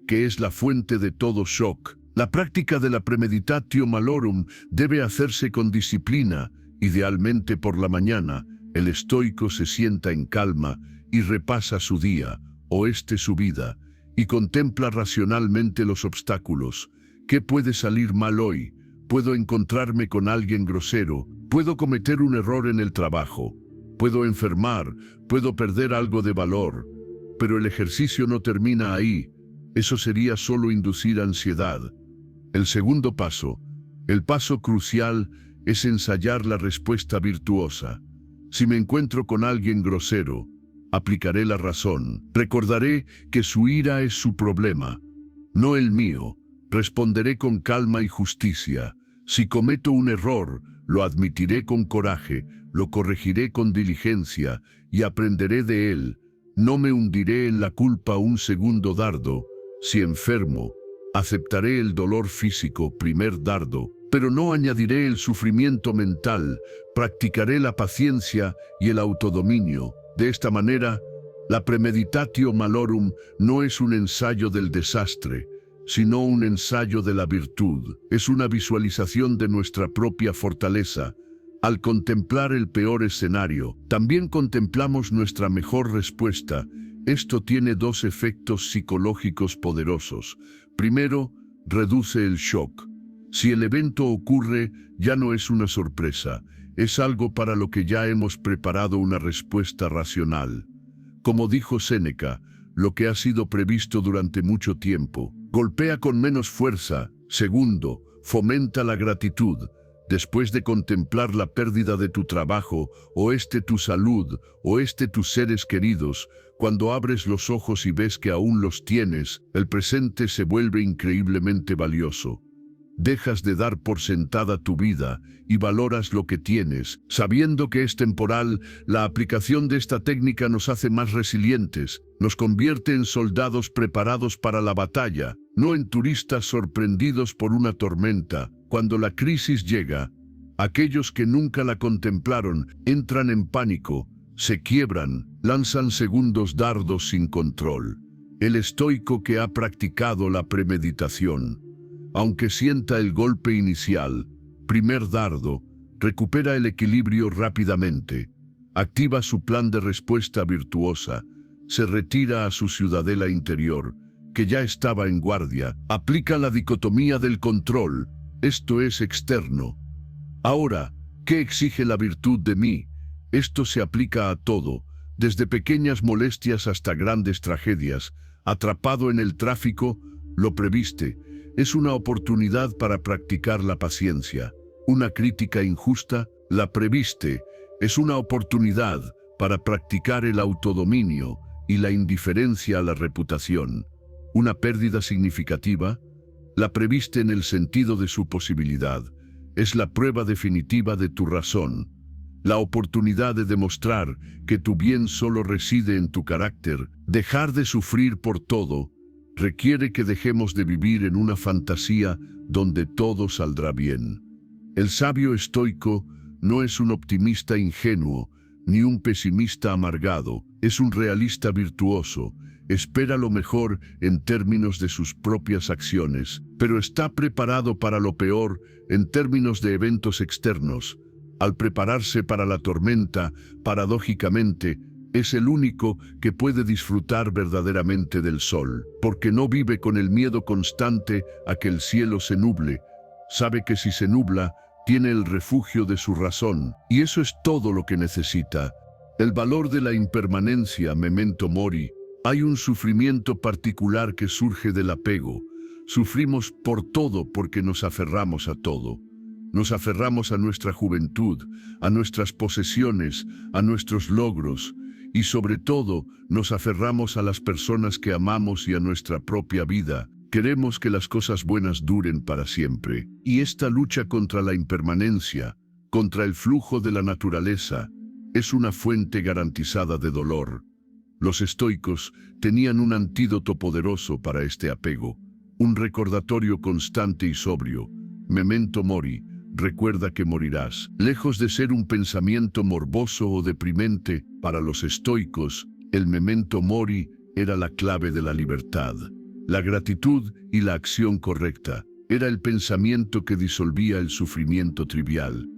que es la fuente de todo shock. La práctica de la premeditatio malorum debe hacerse con disciplina, idealmente por la mañana. El estoico se sienta en calma y repasa su día, o su vida, y contempla racionalmente los obstáculos. ¿Qué puede salir mal hoy? Puedo encontrarme con alguien grosero, puedo cometer un error en el trabajo, puedo enfermar, puedo perder algo de valor. Pero el ejercicio no termina ahí. Eso sería solo inducir ansiedad. El segundo paso, el paso crucial, es ensayar la respuesta virtuosa. Si me encuentro con alguien grosero, aplicaré la razón. Recordaré que su ira es su problema, no el mío. Responderé con calma y justicia. Si cometo un error, lo admitiré con coraje, lo corregiré con diligencia y aprenderé de él. No me hundiré en la culpa un segundo dardo. Si enfermo, aceptaré el dolor físico, primer dardo, pero no añadiré el sufrimiento mental. Practicaré la paciencia y el autodominio. De esta manera, la premeditatio malorum no es un ensayo del desastre, sino un ensayo de la virtud. Es una visualización de nuestra propia fortaleza. Al contemplar el peor escenario, también contemplamos nuestra mejor respuesta. Esto tiene dos efectos psicológicos poderosos. Primero, reduce el shock. Si el evento ocurre, ya no es una sorpresa. Es algo para lo que ya hemos preparado una respuesta racional. Como dijo Séneca, lo que ha sido previsto durante mucho tiempo golpea con menos fuerza. Segundo, fomenta la gratitud. Después de contemplar la pérdida de tu trabajo, o tu salud, o tus seres queridos, cuando abres los ojos y ves que aún los tienes, el presente se vuelve increíblemente valioso. Dejas de dar por sentada tu vida y valoras lo que tienes. Sabiendo que es temporal, la aplicación de esta técnica nos hace más resilientes, nos convierte en soldados preparados para la batalla, no en turistas sorprendidos por una tormenta. Cuando la crisis llega, aquellos que nunca la contemplaron entran en pánico, se quiebran, lanzan segundos dardos sin control. El estoico que ha practicado la premeditación, aunque sienta el golpe inicial, primer dardo, recupera el equilibrio rápidamente, activa su plan de respuesta virtuosa, se retira a su ciudadela interior, que ya estaba en guardia, aplica la dicotomía del control, esto es externo. Ahora, ¿qué exige la virtud de mí? Esto se aplica a todo, desde pequeñas molestias hasta grandes tragedias. Atrapado en el tráfico, lo previste. Es una oportunidad para practicar la paciencia. Una crítica injusta, la previste. Es una oportunidad para practicar el autodominio y la indiferencia a la reputación. Una pérdida significativa, la previste en el sentido de su posibilidad. Es la prueba definitiva de tu razón. La oportunidad de demostrar que tu bien solo reside en tu carácter. Dejar de sufrir por todo requiere que dejemos de vivir en una fantasía donde todo saldrá bien. El sabio estoico no es un optimista ingenuo, ni un pesimista amargado, es un realista virtuoso. Espera lo mejor en términos de sus propias acciones, pero está preparado para lo peor en términos de eventos externos. Al prepararse para la tormenta, paradójicamente, es el único que puede disfrutar verdaderamente del sol, porque no vive con el miedo constante a que el cielo se nuble. Sabe que si se nubla, tiene el refugio de su razón, y eso es todo lo que necesita. El valor de la impermanencia, memento mori. Hay un sufrimiento particular que surge del apego. Sufrimos por todo porque nos aferramos a todo. Nos aferramos a nuestra juventud, a nuestras posesiones, a nuestros logros, y sobre todo nos aferramos a las personas que amamos y a nuestra propia vida. Queremos que las cosas buenas duren para siempre. Y esta lucha contra la impermanencia, contra el flujo de la naturaleza, es una fuente garantizada de dolor. Los estoicos tenían un antídoto poderoso para este apego, un recordatorio constante y sobrio. Memento mori, recuerda que morirás. Lejos de ser un pensamiento morboso o deprimente, para los estoicos, el memento mori era la clave de la libertad. La gratitud y la acción correcta era el pensamiento que disolvía el sufrimiento trivial.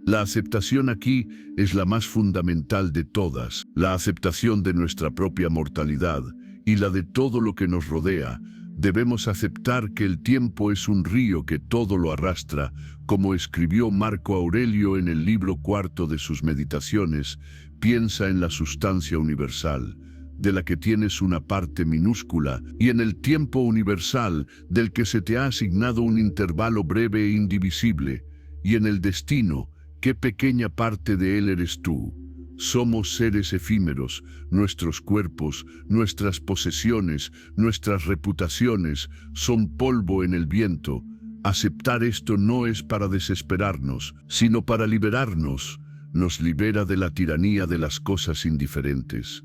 La aceptación aquí es la más fundamental de todas, la aceptación de nuestra propia mortalidad y la de todo lo que nos rodea. Debemos aceptar que el tiempo es un río que todo lo arrastra, como escribió Marco Aurelio en el libro cuarto de sus Meditaciones. Piensa en la sustancia universal, de la que tienes una parte minúscula, y en el tiempo universal, del que se te ha asignado un intervalo breve e indivisible, y en el destino, qué pequeña parte de él eres tú. Somos seres efímeros, nuestros cuerpos, nuestras posesiones, nuestras reputaciones son polvo en el viento. Aceptar esto no es para desesperarnos, sino para liberarnos. Nos libera de la tiranía de las cosas indiferentes.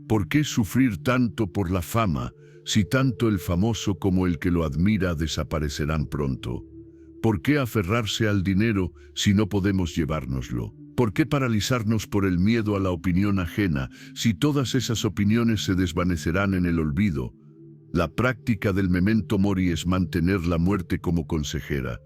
¿Por qué sufrir tanto por la fama, si tanto el famoso como el que lo admira desaparecerán pronto? ¿Por qué aferrarse al dinero si no podemos llevárnoslo? ¿Por qué paralizarnos por el miedo a la opinión ajena si todas esas opiniones se desvanecerán en el olvido? La práctica del memento mori es mantener la muerte como consejera.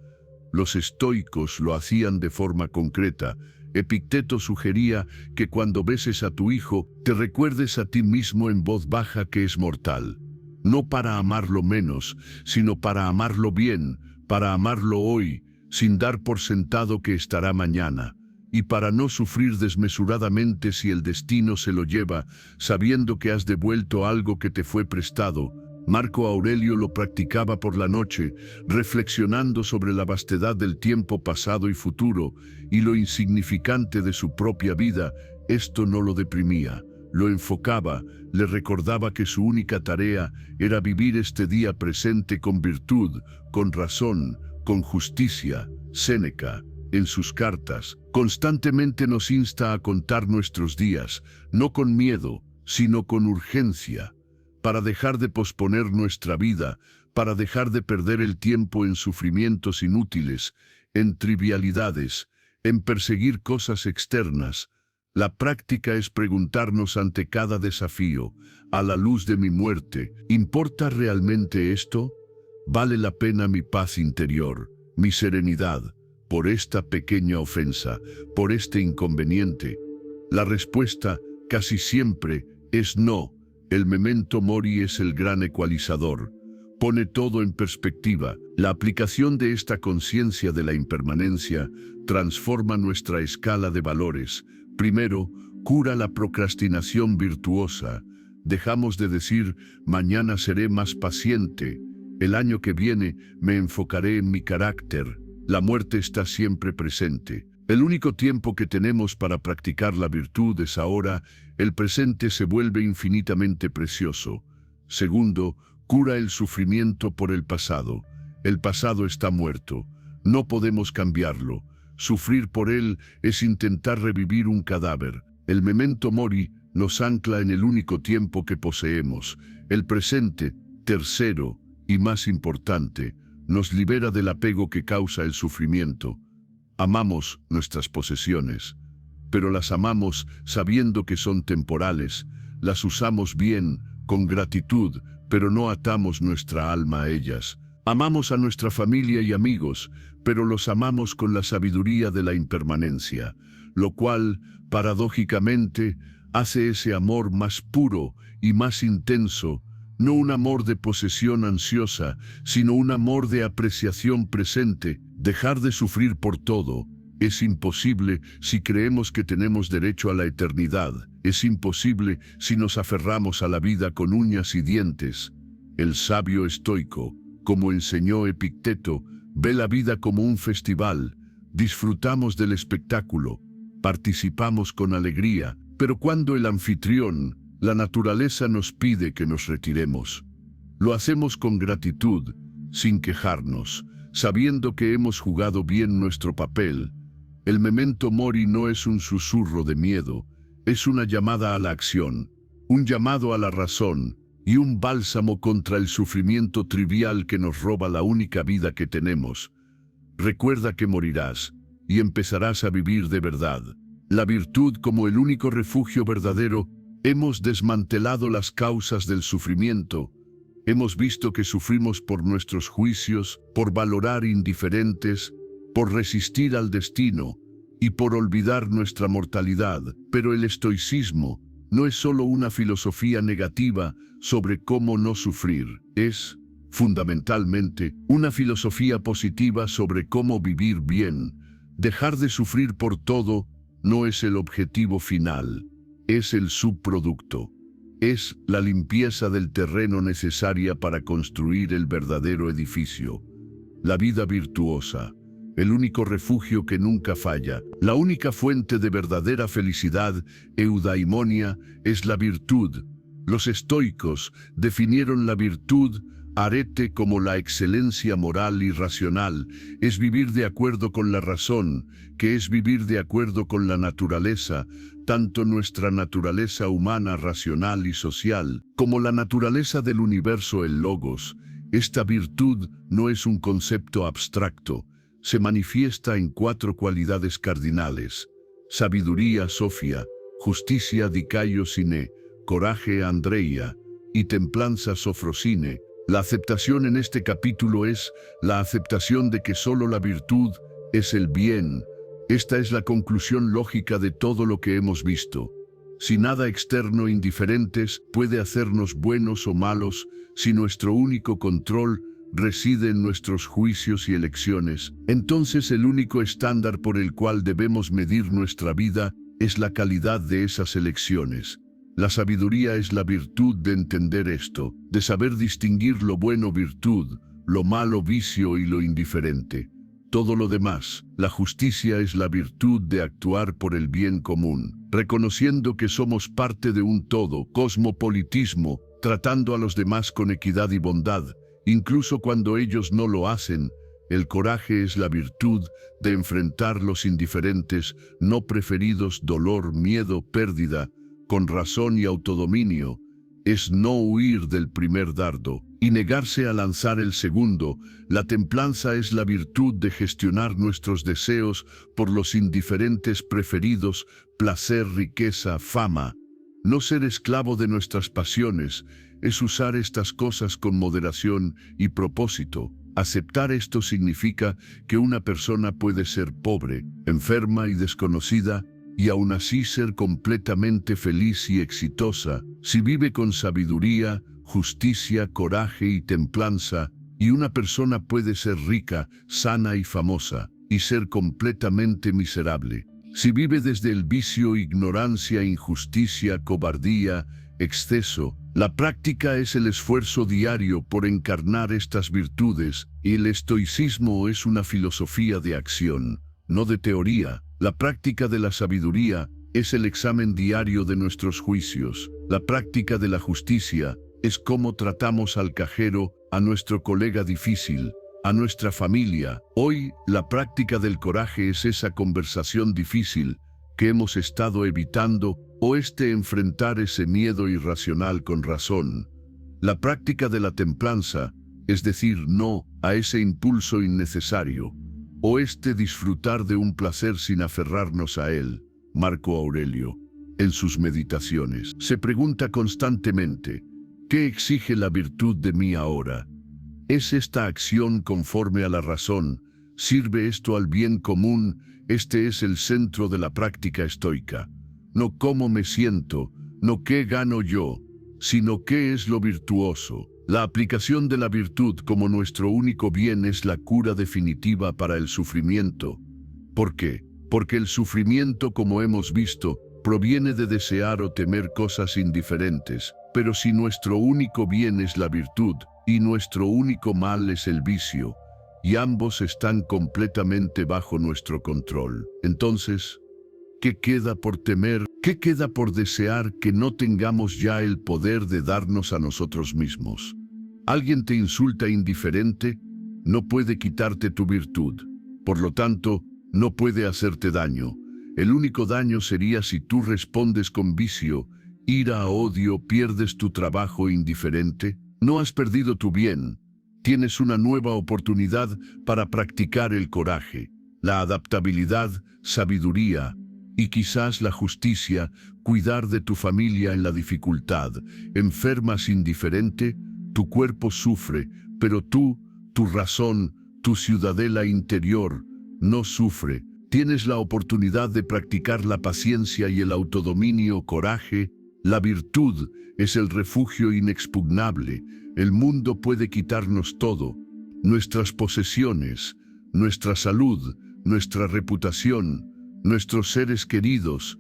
Los estoicos lo hacían de forma concreta. Epicteto sugería que cuando beses a tu hijo, te recuerdes a ti mismo en voz baja que es mortal. No para amarlo menos, sino para amarlo bien, para amarlo hoy, sin dar por sentado que estará mañana. y para no sufrir desmesuradamente si el destino se lo lleva, sabiendo que has devuelto algo que te fue prestado. Marco Aurelio lo practicaba por la noche, reflexionando sobre la vastedad del tiempo pasado y futuro, y lo insignificante de su propia vida. Esto no lo deprimía, lo enfocaba, le recordaba que su única tarea era vivir este día presente con virtud, con razón, con justicia. Séneca, en sus cartas, constantemente nos insta a contar nuestros días, no con miedo, sino con urgencia, para dejar de posponer nuestra vida, para dejar de perder el tiempo en sufrimientos inútiles, en trivialidades, en perseguir cosas externas. La práctica es preguntarnos ante cada desafío, a la luz de mi muerte, ¿importa realmente esto? ¿Vale la pena mi paz interior, mi serenidad, por esta pequeña ofensa, por este inconveniente? La respuesta, casi siempre, es no. El memento mori es el gran ecualizador. Pone todo en perspectiva. La aplicación de esta conciencia de la impermanencia transforma nuestra escala de valores. Primero, cura la procrastinación virtuosa. Dejamos de decir, mañana seré más paciente. El año que viene me enfocaré en mi carácter. La muerte está siempre presente. El único tiempo que tenemos para practicar la virtud es ahora. El presente se vuelve infinitamente precioso. Segundo, cura el sufrimiento por el pasado. El pasado está muerto. No podemos cambiarlo. Sufrir por él es intentar revivir un cadáver. El memento mori nos ancla en el único tiempo que poseemos. El presente, tercero y más importante, nos libera del apego que causa el sufrimiento. Amamos nuestras posesiones, pero las amamos sabiendo que son temporales. Las usamos bien, con gratitud, pero no atamos nuestra alma a ellas. Amamos a nuestra familia y amigos, pero los amamos con la sabiduría de la impermanencia, lo cual, paradójicamente, hace ese amor más puro y más intenso, no un amor de posesión ansiosa, sino un amor de apreciación presente. Dejar de sufrir por todo es imposible si creemos que tenemos derecho a la eternidad. Es imposible si nos aferramos a la vida con uñas y dientes. El sabio estoico, como enseñó Epicteto, ve la vida como un festival. Disfrutamos del espectáculo, participamos con alegría, pero cuando el anfitrión, la naturaleza, nos pide que nos retiremos, lo hacemos con gratitud, sin quejarnos, sabiendo que hemos jugado bien nuestro papel. El memento mori no es un susurro de miedo, es una llamada a la acción, un llamado a la razón y un bálsamo contra el sufrimiento trivial que nos roba la única vida que tenemos. Recuerda que morirás y empezarás a vivir de verdad. La virtud como el único refugio verdadero. Hemos desmantelado las causas del sufrimiento. Hemos visto que sufrimos por nuestros juicios, por valorar indiferentes, por resistir al destino y por olvidar nuestra mortalidad. Pero el estoicismo no es solo una filosofía negativa sobre cómo no sufrir. Es, fundamentalmente, una filosofía positiva sobre cómo vivir bien. Dejar de sufrir por todo no es el objetivo final. Es el subproducto. Es la limpieza del terreno necesaria para construir el verdadero edificio. La vida virtuosa, el único refugio que nunca falla, la única fuente de verdadera felicidad, eudaimonia, es la virtud. Los estoicos definieron la virtud, arete, como la excelencia moral y racional. Es vivir de acuerdo con la razón, que es vivir de acuerdo con la naturaleza, tanto nuestra naturaleza humana, racional y social, como la naturaleza del universo, el logos. Esta virtud no es un concepto abstracto, se manifiesta en 4 cualidades cardinales: sabiduría, Sofía; justicia, Dikaiosine; coraje, Andreia; y templanza, Sofrosine. La aceptación en este capítulo es la aceptación de que solo la virtud es el bien. Esta es la conclusión lógica de todo lo que hemos visto. Si nada externo indiferentes puede hacernos buenos o malos, si nuestro único control reside en nuestros juicios y elecciones, entonces el único estándar por el cual debemos medir nuestra vida es la calidad de esas elecciones. La sabiduría es la virtud de entender esto, de saber distinguir lo bueno virtud, lo malo vicio y lo indiferente. Todo lo demás, la justicia es la virtud de actuar por el bien común, reconociendo que somos parte de un todo, cosmopolitismo, tratando a los demás con equidad y bondad, incluso cuando ellos no lo hacen. El coraje es la virtud de enfrentar los indiferentes, no preferidos, dolor, miedo, pérdida, con razón y autodominio. Es no huir del primer dardo y negarse a lanzar el segundo. La templanza es la virtud de gestionar nuestros deseos por los indiferentes preferidos, placer, riqueza, fama. No ser esclavo de nuestras pasiones es usar estas cosas con moderación y propósito. Aceptar esto significa que una persona puede ser pobre, enferma y desconocida, y aún así ser completamente feliz y exitosa, si vive con sabiduría, justicia, coraje y templanza. Y una persona puede ser rica, sana y famosa, y ser completamente miserable si vive desde el vicio, ignorancia, injusticia, cobardía, exceso. La práctica es el esfuerzo diario por encarnar estas virtudes, y el estoicismo es una filosofía de acción, no de teoría. La práctica de la sabiduría es el examen diario de nuestros juicios. La práctica de la justicia es cómo tratamos al cajero, a nuestro colega difícil, a nuestra familia. Hoy, la práctica del coraje es esa conversación difícil que hemos estado evitando, o enfrentar ese miedo irracional con razón. La práctica de la templanza, es decir, no a ese impulso innecesario, o disfrutar de un placer sin aferrarnos a él. Marco Aurelio, en sus meditaciones, se pregunta constantemente: ¿qué exige la virtud de mí ahora? ¿Es esta acción conforme a la razón? ¿Sirve esto al bien común? Este es el centro de la práctica estoica. No cómo me siento, no qué gano yo, sino qué es lo virtuoso. La aplicación de la virtud como nuestro único bien es la cura definitiva para el sufrimiento. ¿Por qué? Porque el sufrimiento, como hemos visto, proviene de desear o temer cosas indiferentes. Pero si nuestro único bien es la virtud, y nuestro único mal es el vicio, y ambos están completamente bajo nuestro control, entonces, ¿qué queda por temer? ¿Qué queda por desear que no tengamos ya el poder de darnos a nosotros mismos? ¿Alguien te insulta indiferente? No puede quitarte tu virtud. Por lo tanto, no puede hacerte daño. El único daño sería si tú respondes con vicio, ira, odio, pierdes tu trabajo indiferente. No has perdido tu bien. Tienes una nueva oportunidad para practicar el coraje, la adaptabilidad, sabiduría y quizás la justicia, cuidar de tu familia en la dificultad. Enfermas indiferente, tu cuerpo sufre, pero tú, tu razón, tu ciudadela interior, no sufre. Tienes la oportunidad de practicar la paciencia y el autodominio, coraje. La virtud es el refugio inexpugnable. El mundo puede quitarnos todo, nuestras posesiones, nuestra salud, nuestra reputación, nuestros seres queridos,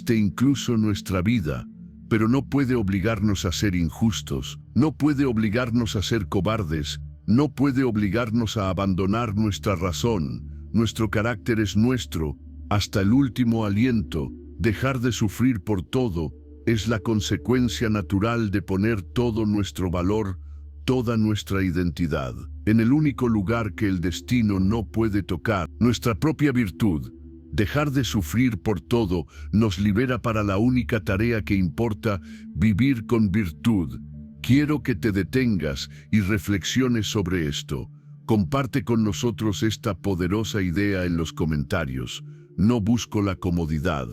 incluso nuestra vida, pero no puede obligarnos a ser injustos, no puede obligarnos a ser cobardes, no puede obligarnos a abandonar nuestra razón. Nuestro carácter es nuestro, hasta el último aliento. Dejar de sufrir por todo es la consecuencia natural de poner todo nuestro valor, toda nuestra identidad, en el único lugar que el destino no puede tocar, nuestra propia virtud. Dejar de sufrir por todo nos libera para la única tarea que importa, vivir con virtud. Quiero que te detengas y reflexiones sobre esto. Comparte con nosotros esta poderosa idea en los comentarios. No busco la comodidad,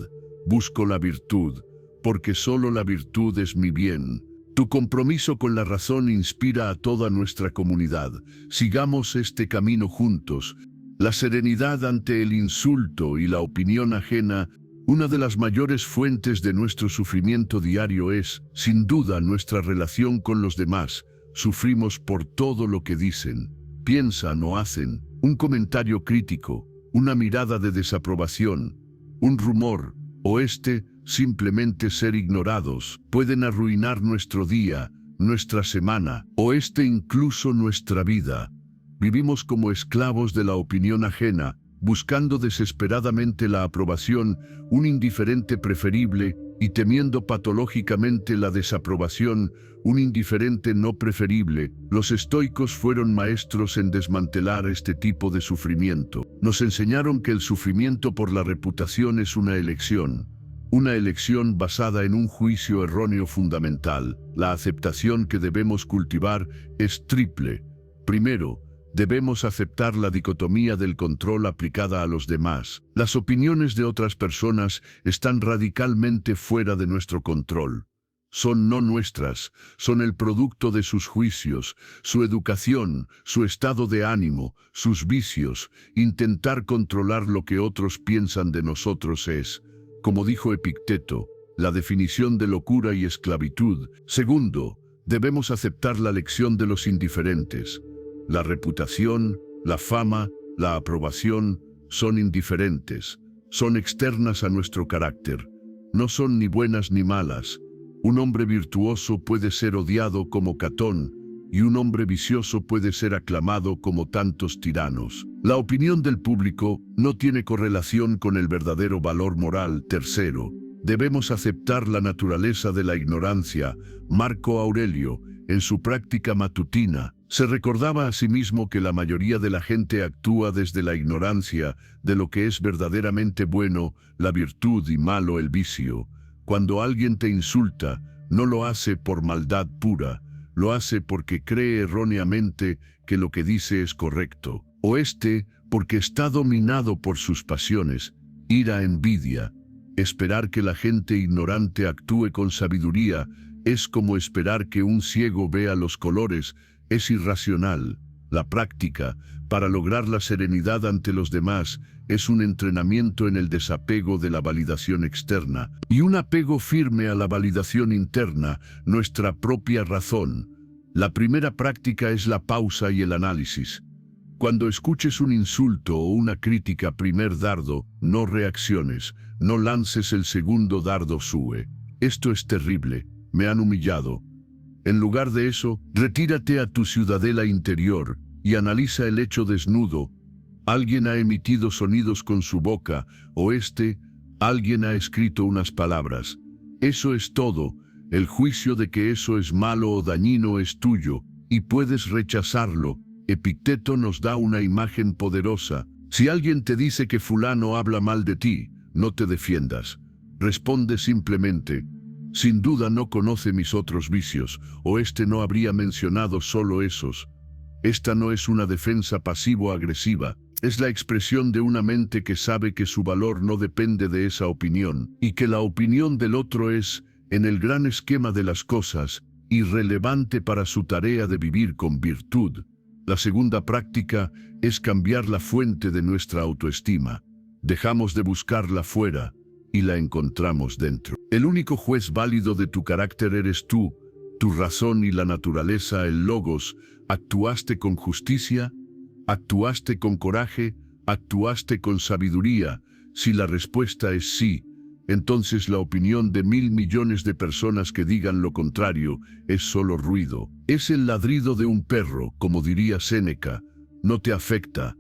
busco la virtud, porque solo la virtud es mi bien. Tu compromiso con la razón inspira a toda nuestra comunidad. Sigamos este camino juntos. La serenidad ante el insulto y la opinión ajena. Una de las mayores fuentes de nuestro sufrimiento diario es, sin duda, nuestra relación con los demás. Sufrimos por todo lo que dicen, piensan o hacen, un comentario crítico, una mirada de desaprobación, un rumor, o simplemente ser ignorados, pueden arruinar nuestro día, nuestra semana, o incluso nuestra vida. Vivimos como esclavos de la opinión ajena, buscando desesperadamente la aprobación, un indiferente preferible, y temiendo patológicamente la desaprobación, un indiferente no preferible. Los estoicos fueron maestros en desmantelar este tipo de sufrimiento. Nos enseñaron que el sufrimiento por la reputación es una elección basada en un juicio erróneo fundamental. La aceptación que debemos cultivar es triple. Primero, debemos aceptar la dicotomía del control aplicada a los demás. Las opiniones de otras personas están radicalmente fuera de nuestro control. Son no nuestras, son el producto de sus juicios, su educación, su estado de ánimo, sus vicios. Intentar controlar lo que otros piensan de nosotros es, como dijo Epicteto, la definición de locura y esclavitud. Segundo, debemos aceptar la lección de los indiferentes. La reputación, la fama, la aprobación son indiferentes, son externas a nuestro carácter, no son ni buenas ni malas. Un hombre virtuoso puede ser odiado como Catón, y un hombre vicioso puede ser aclamado como tantos tiranos. La opinión del público no tiene correlación con el verdadero valor moral. Tercero, debemos aceptar la naturaleza de la ignorancia. Marco Aurelio, en su Práctica Matutina, se recordaba a sí mismo que la mayoría de la gente actúa desde la ignorancia de lo que es verdaderamente bueno, la virtud, y malo el vicio. Cuando alguien te insulta, no lo hace por maldad pura, lo hace porque cree erróneamente que lo que dice es correcto, o porque está dominado por sus pasiones, ira, envidia. Esperar que la gente ignorante actúe con sabiduría es como esperar que un ciego vea los colores. Es irracional. La práctica, para lograr la serenidad ante los demás, es un entrenamiento en el desapego de la validación externa y un apego firme a la validación interna, nuestra propia razón. La primera práctica es la pausa y el análisis. Cuando escuches un insulto o una crítica, primer dardo, no reacciones, no lances el segundo dardo, sube. Esto es terrible, me han humillado. En lugar de eso, retírate a tu ciudadela interior y analiza el hecho desnudo. Alguien ha emitido sonidos con su boca, o alguien ha escrito unas palabras. Eso es todo. El juicio de que eso es malo o dañino es tuyo, y puedes rechazarlo. Epicteto nos da una imagen poderosa. Si alguien te dice que fulano habla mal de ti, no te defiendas. Responde simplemente: sin duda no conoce mis otros vicios, o no habría mencionado solo esos. Esta no es una defensa pasivo-agresiva, es la expresión de una mente que sabe que su valor no depende de esa opinión, y que la opinión del otro es, en el gran esquema de las cosas, irrelevante para su tarea de vivir con virtud. La segunda práctica es cambiar la fuente de nuestra autoestima. Dejamos de buscarla fuera y la encontramos dentro. El único juez válido de tu carácter eres tú, tu razón y la naturaleza, el logos. ¿Actuaste con justicia? ¿Actuaste con coraje? ¿Actuaste con sabiduría? Si la respuesta es sí, entonces la opinión de 1.000 millones de personas que digan lo contrario es solo ruido. Es el ladrido de un perro, como diría Séneca. No te afecta.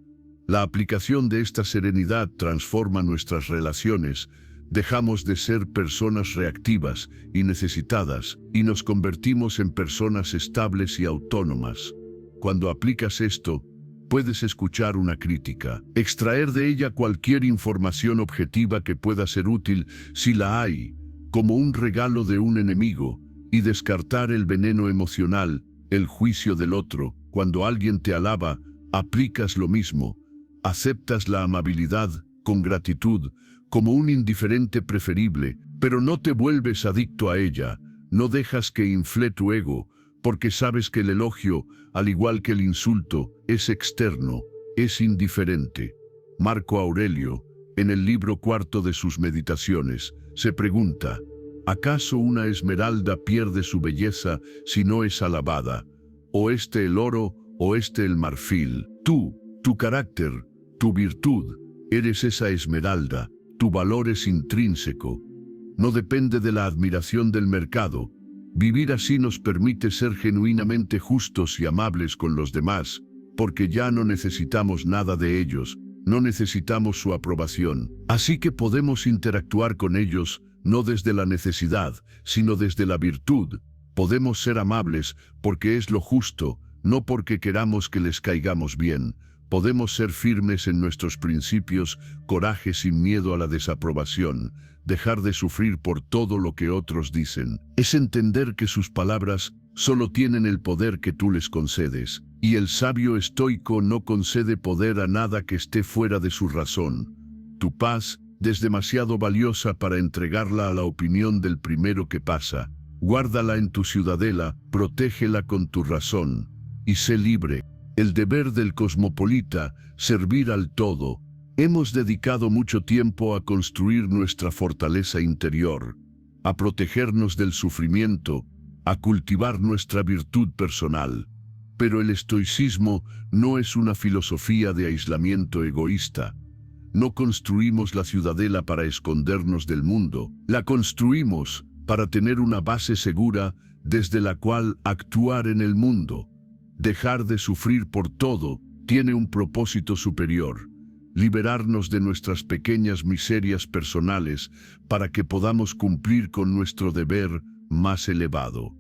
La aplicación de esta serenidad transforma nuestras relaciones. Dejamos de ser personas reactivas y necesitadas y nos convertimos en personas estables y autónomas. Cuando aplicas esto, puedes escuchar una crítica, extraer de ella cualquier información objetiva que pueda ser útil si la hay, como un regalo de un enemigo, y descartar el veneno emocional, el juicio del otro. Cuando alguien te alaba, aplicas lo mismo. Aceptas la amabilidad con gratitud, como un indiferente preferible, pero no te vuelves adicto a ella, no dejas que infle tu ego, porque sabes que el elogio, al igual que el insulto, es externo, es indiferente. Marco Aurelio, en el libro cuarto de sus Meditaciones, se pregunta: ¿acaso una esmeralda pierde su belleza si no es alabada? o este el oro, o este el marfil. Tú, tu carácter, tu virtud, eres esa esmeralda, tu valor es intrínseco. No depende de la admiración del mercado. Vivir así nos permite ser genuinamente justos y amables con los demás, porque ya no necesitamos nada de ellos, no necesitamos su aprobación. Así que podemos interactuar con ellos, no desde la necesidad, sino desde la virtud. Podemos ser amables porque es lo justo, no porque queramos que les caigamos bien. Podemos ser firmes en nuestros principios, coraje sin miedo a la desaprobación, dejar de sufrir por todo lo que otros dicen. Es entender que sus palabras solo tienen el poder que tú les concedes, y el sabio estoico no concede poder a nada que esté fuera de su razón. Tu paz es demasiado valiosa para entregarla a la opinión del primero que pasa. Guárdala en tu ciudadela, protégela con tu razón, y sé libre. El deber del cosmopolita, servir al todo. Hemos dedicado mucho tiempo a construir nuestra fortaleza interior, a protegernos del sufrimiento, a cultivar nuestra virtud personal. Pero el estoicismo no es una filosofía de aislamiento egoísta. No construimos la ciudadela para escondernos del mundo, la construimos para tener una base segura desde la cual actuar en el mundo. Dejar de sufrir por todo tiene un propósito superior: liberarnos de nuestras pequeñas miserias personales para que podamos cumplir con nuestro deber más elevado.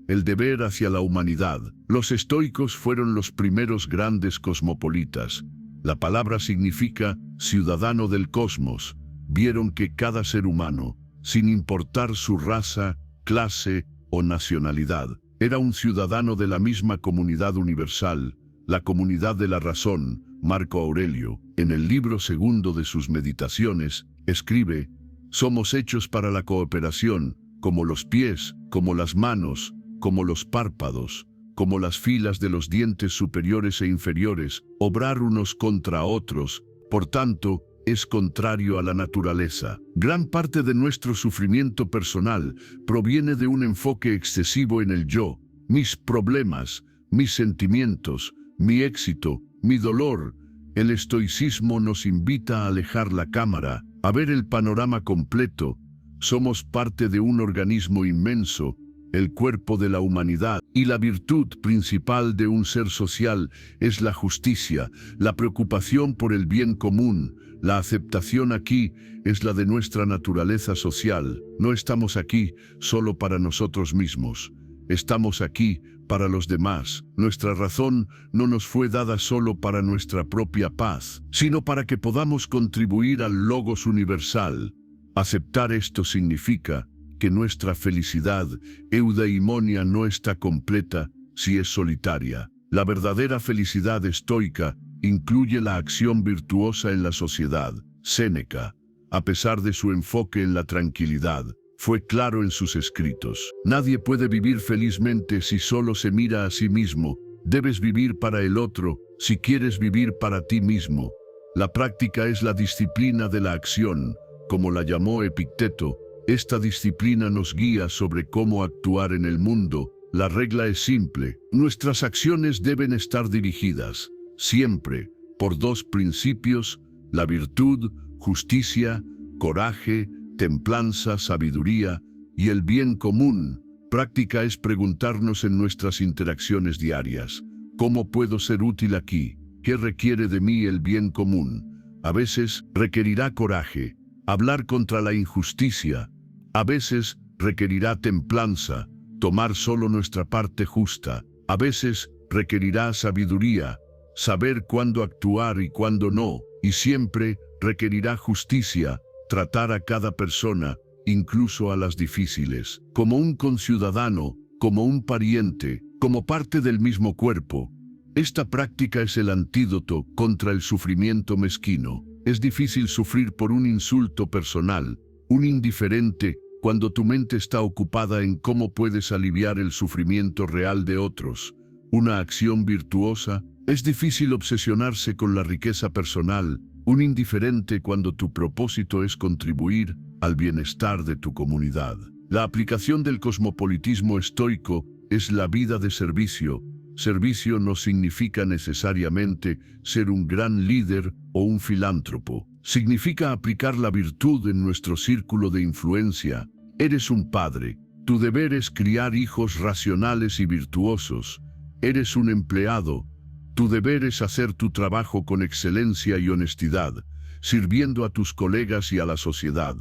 El deber hacia la humanidad. Los estoicos fueron los primeros grandes cosmopolitas. La palabra significa ciudadano del cosmos. Vieron que cada ser humano, sin importar su raza, clase o nacionalidad, era un ciudadano de la misma comunidad universal, la comunidad de la razón. Marco Aurelio, en el libro segundo de sus Meditaciones, escribe: somos hechos para la cooperación, como los pies, como las manos, como los párpados, como las filas de los dientes superiores e inferiores, obrar unos contra otros. Por tanto, es contrario a la naturaleza. Gran parte de nuestro sufrimiento personal proviene de un enfoque excesivo en el yo, mis problemas, mis sentimientos, mi éxito, mi dolor. El estoicismo nos invita a alejar la cámara, a ver el panorama completo. Somos parte de un organismo inmenso, el cuerpo de la humanidad, y la virtud principal de un ser social es la justicia, la preocupación por el bien común. La aceptación aquí es la de nuestra naturaleza social. No estamos aquí solo para nosotros mismos. Estamos aquí para los demás. Nuestra razón no nos fue dada solo para nuestra propia paz, sino para que podamos contribuir al logos universal. Aceptar esto significa que nuestra felicidad, eudaimonia, no está completa si es solitaria. La verdadera felicidad estoica incluye la acción virtuosa en la sociedad. Séneca, a pesar de su enfoque en la tranquilidad, fue claro en sus escritos: nadie puede vivir felizmente si solo se mira a sí mismo. Debes vivir para el otro si quieres vivir para ti mismo. La práctica es la disciplina de la acción, como la llamó Epicteto. Esta disciplina nos guía sobre cómo actuar en el mundo. La regla es simple: nuestras acciones deben estar dirigidas, siempre, por dos principios: la virtud, justicia, coraje, templanza, sabiduría, y el bien común. Práctica es preguntarnos en nuestras interacciones diarias: ¿cómo puedo ser útil aquí? ¿Qué requiere de mí el bien común? A veces requerirá coraje, hablar contra la injusticia. A veces requerirá templanza, tomar solo nuestra parte justa. A veces requerirá sabiduría, saber cuándo actuar y cuándo no. Y siempre requerirá justicia, tratar a cada persona, incluso a las difíciles, como un conciudadano, como un pariente, como parte del mismo cuerpo. Esta práctica es el antídoto contra el sufrimiento mezquino. Es difícil sufrir por un insulto personal, un indiferente, cuando tu mente está ocupada en cómo puedes aliviar el sufrimiento real de otros. Una acción virtuosa. Es difícil obsesionarse con la riqueza personal, un indiferente, cuando tu propósito es contribuir al bienestar de tu comunidad. La aplicación del cosmopolitismo estoico es la vida de servicio. Servicio no significa necesariamente ser un gran líder o un filántropo. Significa aplicar la virtud en nuestro círculo de influencia. Eres un padre. Tu deber es criar hijos racionales y virtuosos. Eres un empleado. Tu deber es hacer tu trabajo con excelencia y honestidad, sirviendo a tus colegas y a la sociedad.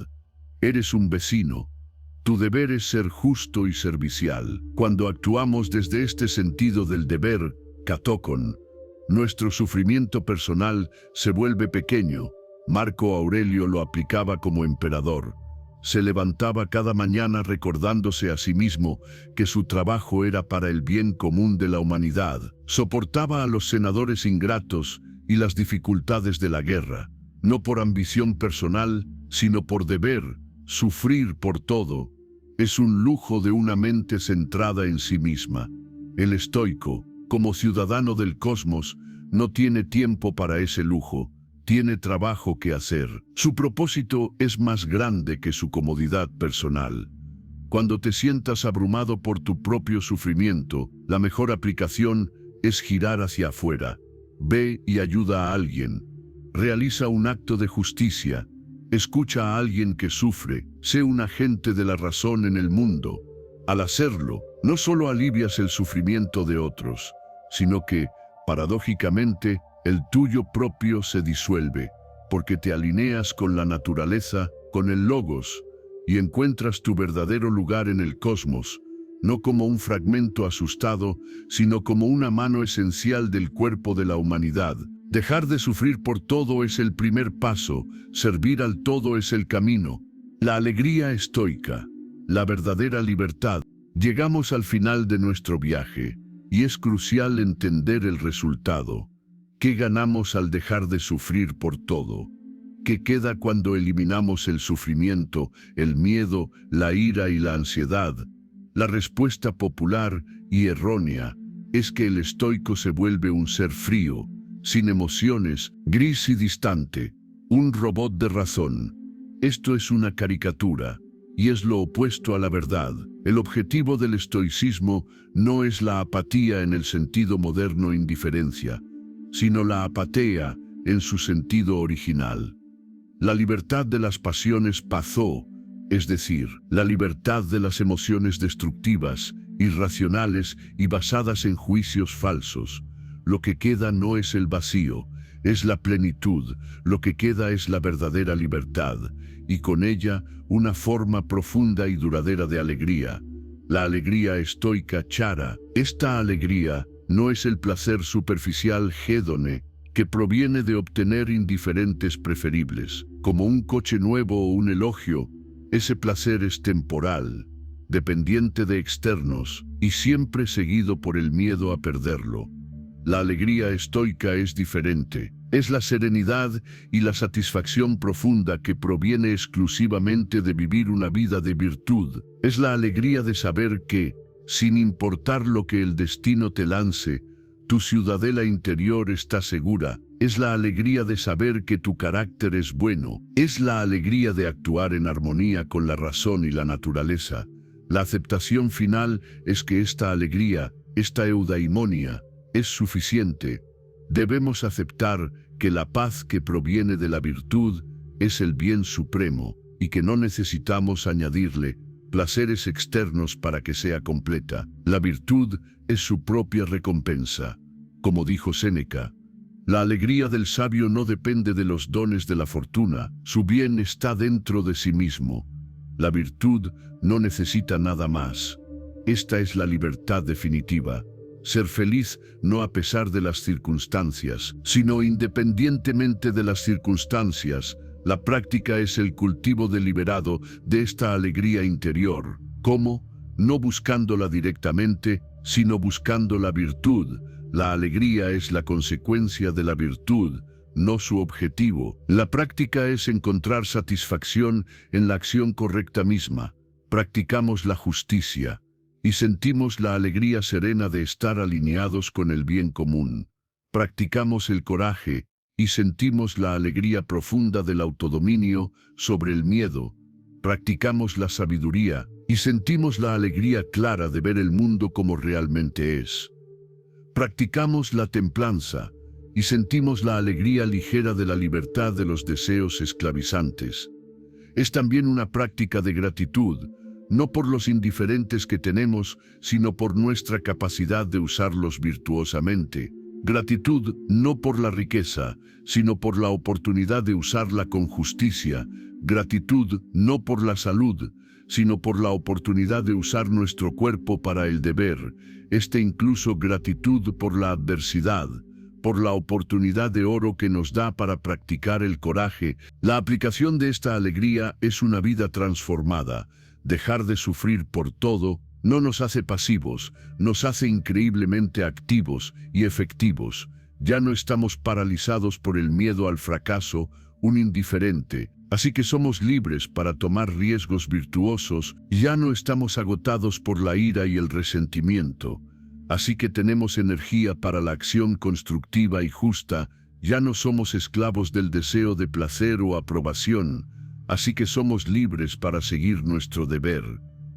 Eres un vecino. Tu deber es ser justo y servicial. Cuando actuamos desde este sentido del deber, katokon, nuestro sufrimiento personal se vuelve pequeño. Marco Aurelio lo aplicaba como emperador. Se levantaba cada mañana recordándose a sí mismo que su trabajo era para el bien común de la humanidad. Soportaba a los senadores ingratos y las dificultades de la guerra, no por ambición personal, sino por deber. Sufrir por todo es un lujo de una mente centrada en sí misma. El estoico, como ciudadano del cosmos, no tiene tiempo para ese lujo. Tiene trabajo que hacer. Su propósito es más grande que su comodidad personal. Cuando te sientas abrumado por tu propio sufrimiento, la mejor aplicación es girar hacia afuera. Ve y ayuda a alguien. Realiza un acto de justicia. Escucha a alguien que sufre. Sé un agente de la razón en el mundo. Al hacerlo, no solo alivias el sufrimiento de otros, sino que, paradójicamente, el tuyo propio se disuelve, porque te alineas con la naturaleza, con el logos, y encuentras tu verdadero lugar en el cosmos, no como un fragmento asustado, sino como una mano esencial del cuerpo de la humanidad. Dejar de sufrir por todo es el primer paso, servir al todo es el camino. La alegría estoica, la verdadera libertad. Llegamos al final de nuestro viaje, y es crucial entender el resultado. ¿Qué ganamos al dejar de sufrir por todo? ¿Qué queda cuando eliminamos el sufrimiento, el miedo, la ira y la ansiedad? La respuesta popular y errónea es que el estoico se vuelve un ser frío, sin emociones, gris y distante, un robot de razón. Esto es una caricatura, y es lo opuesto a la verdad. El objetivo del estoicismo no es la apatía en el sentido moderno indiferencia, sino la apatía en su sentido original. La libertad de las pasiones pazó, es decir, la libertad de las emociones destructivas, irracionales y basadas en juicios falsos. Lo que queda no es el vacío, es la plenitud. Lo que queda es la verdadera libertad, y con ella una forma profunda y duradera de alegría. La alegría estoica chara. Esta alegría no es el placer superficial hedone, que proviene de obtener indiferentes preferibles, como un coche nuevo o un elogio. Ese placer es temporal, dependiente de externos, y siempre seguido por el miedo a perderlo. La alegría estoica es diferente. Es la serenidad y la satisfacción profunda que proviene exclusivamente de vivir una vida de virtud. Es la alegría de saber que, sin importar lo que el destino te lance, tu ciudadela interior está segura. Es la alegría de saber que tu carácter es bueno. Es la alegría de actuar en armonía con la razón y la naturaleza. La aceptación final es que esta alegría, esta eudaimonia, es suficiente. Debemos aceptar que la paz que proviene de la virtud es el bien supremo y que no necesitamos añadirle placeres externos para que sea completa. La virtud es su propia recompensa. Como dijo Séneca, la alegría del sabio no depende de los dones de la fortuna, su bien está dentro de sí mismo. La virtud no necesita nada más. Esta es la libertad definitiva. Ser feliz no a pesar de las circunstancias, sino independientemente de las circunstancias. La práctica es el cultivo deliberado de esta alegría interior. ¿Cómo? No buscándola directamente, sino buscando la virtud. La alegría es la consecuencia de la virtud, no su objetivo. La práctica es encontrar satisfacción en la acción correcta misma. Practicamos la justicia y sentimos la alegría serena de estar alineados con el bien común. Practicamos el coraje y sentimos la alegría profunda del autodominio sobre el miedo. Practicamos la sabiduría y sentimos la alegría clara de ver el mundo como realmente es. Practicamos la templanza y sentimos la alegría ligera de la libertad de los deseos esclavizantes. Es también una práctica de gratitud, no por los indiferentes que tenemos, sino por nuestra capacidad de usarlos virtuosamente. Gratitud no por la riqueza, sino por la oportunidad de usarla con justicia. Gratitud no por la salud, sino por la oportunidad de usar nuestro cuerpo para el deber. Incluso gratitud por la adversidad, por la oportunidad de oro que nos da para practicar el coraje. La aplicación de esta alegría es una vida transformada. Dejar de sufrir por todo no nos hace pasivos, nos hace increíblemente activos y efectivos. Ya no estamos paralizados por el miedo al fracaso, un indiferente. Así que somos libres para tomar riesgos virtuosos, ya no estamos agotados por la ira y el resentimiento. Así que tenemos energía para la acción constructiva y justa, ya no somos esclavos del deseo de placer o aprobación. Así que somos libres para seguir nuestro deber.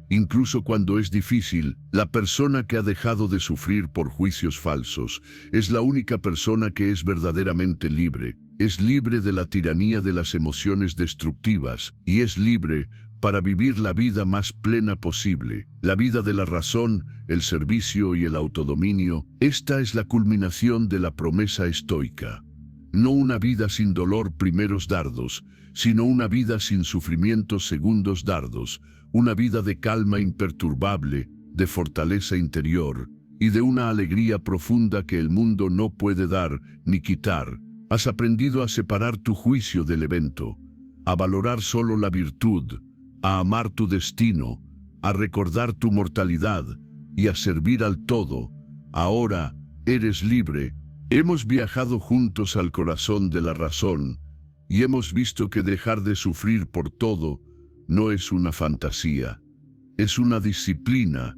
Incluso cuando es difícil, la persona que ha dejado de sufrir por juicios falsos es la única persona que es verdaderamente libre. Es libre de la tiranía de las emociones destructivas y es libre para vivir la vida más plena posible, la vida de la razón, el servicio y el autodominio. Esta es la culminación de la promesa estoica. No una vida sin dolor, primeros dardos, sino una vida sin sufrimientos, segundos dardos, una vida de calma imperturbable, de fortaleza interior y de una alegría profunda que el mundo no puede dar ni quitar. Has aprendido a separar tu juicio del evento, a valorar solo la virtud, a amar tu destino, a recordar tu mortalidad y a servir al todo. Ahora eres libre. Hemos viajado juntos al corazón de la razón y hemos visto que dejar de sufrir por todo no es una fantasía, es una disciplina,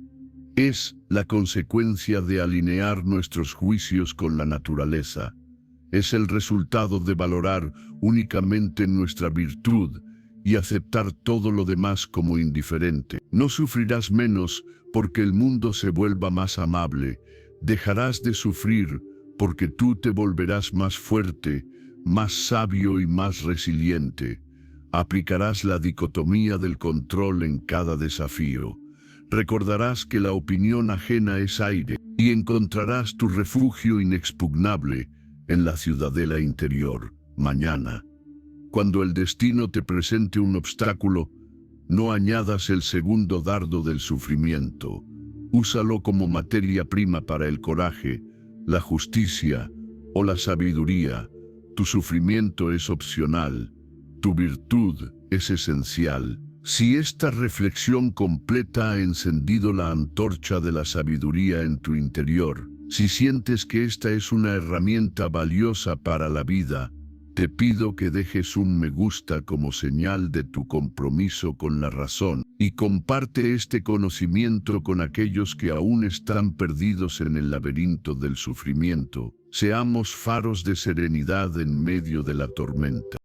es la consecuencia de alinear nuestros juicios con la naturaleza. Es el resultado de valorar únicamente nuestra virtud y aceptar todo lo demás como indiferente. No sufrirás menos porque el mundo se vuelva más amable. Dejarás de sufrir porque tú te volverás más fuerte, más sabio y más resiliente. Aplicarás la dicotomía del control en cada desafío. Recordarás que la opinión ajena es aire y encontrarás tu refugio inexpugnable en la ciudadela interior. Mañana, cuando el destino te presente un obstáculo, no añadas el segundo dardo del sufrimiento. Úsalo como materia prima para el coraje, la justicia o la sabiduría. Tu sufrimiento es opcional, tu virtud es esencial. Si esta reflexión completa ha encendido la antorcha de la sabiduría en tu interior, si sientes que esta es una herramienta valiosa para la vida, te pido que dejes un me gusta como señal de tu compromiso con la razón y comparte este conocimiento con aquellos que aún están perdidos en el laberinto del sufrimiento. Seamos faros de serenidad en medio de la tormenta.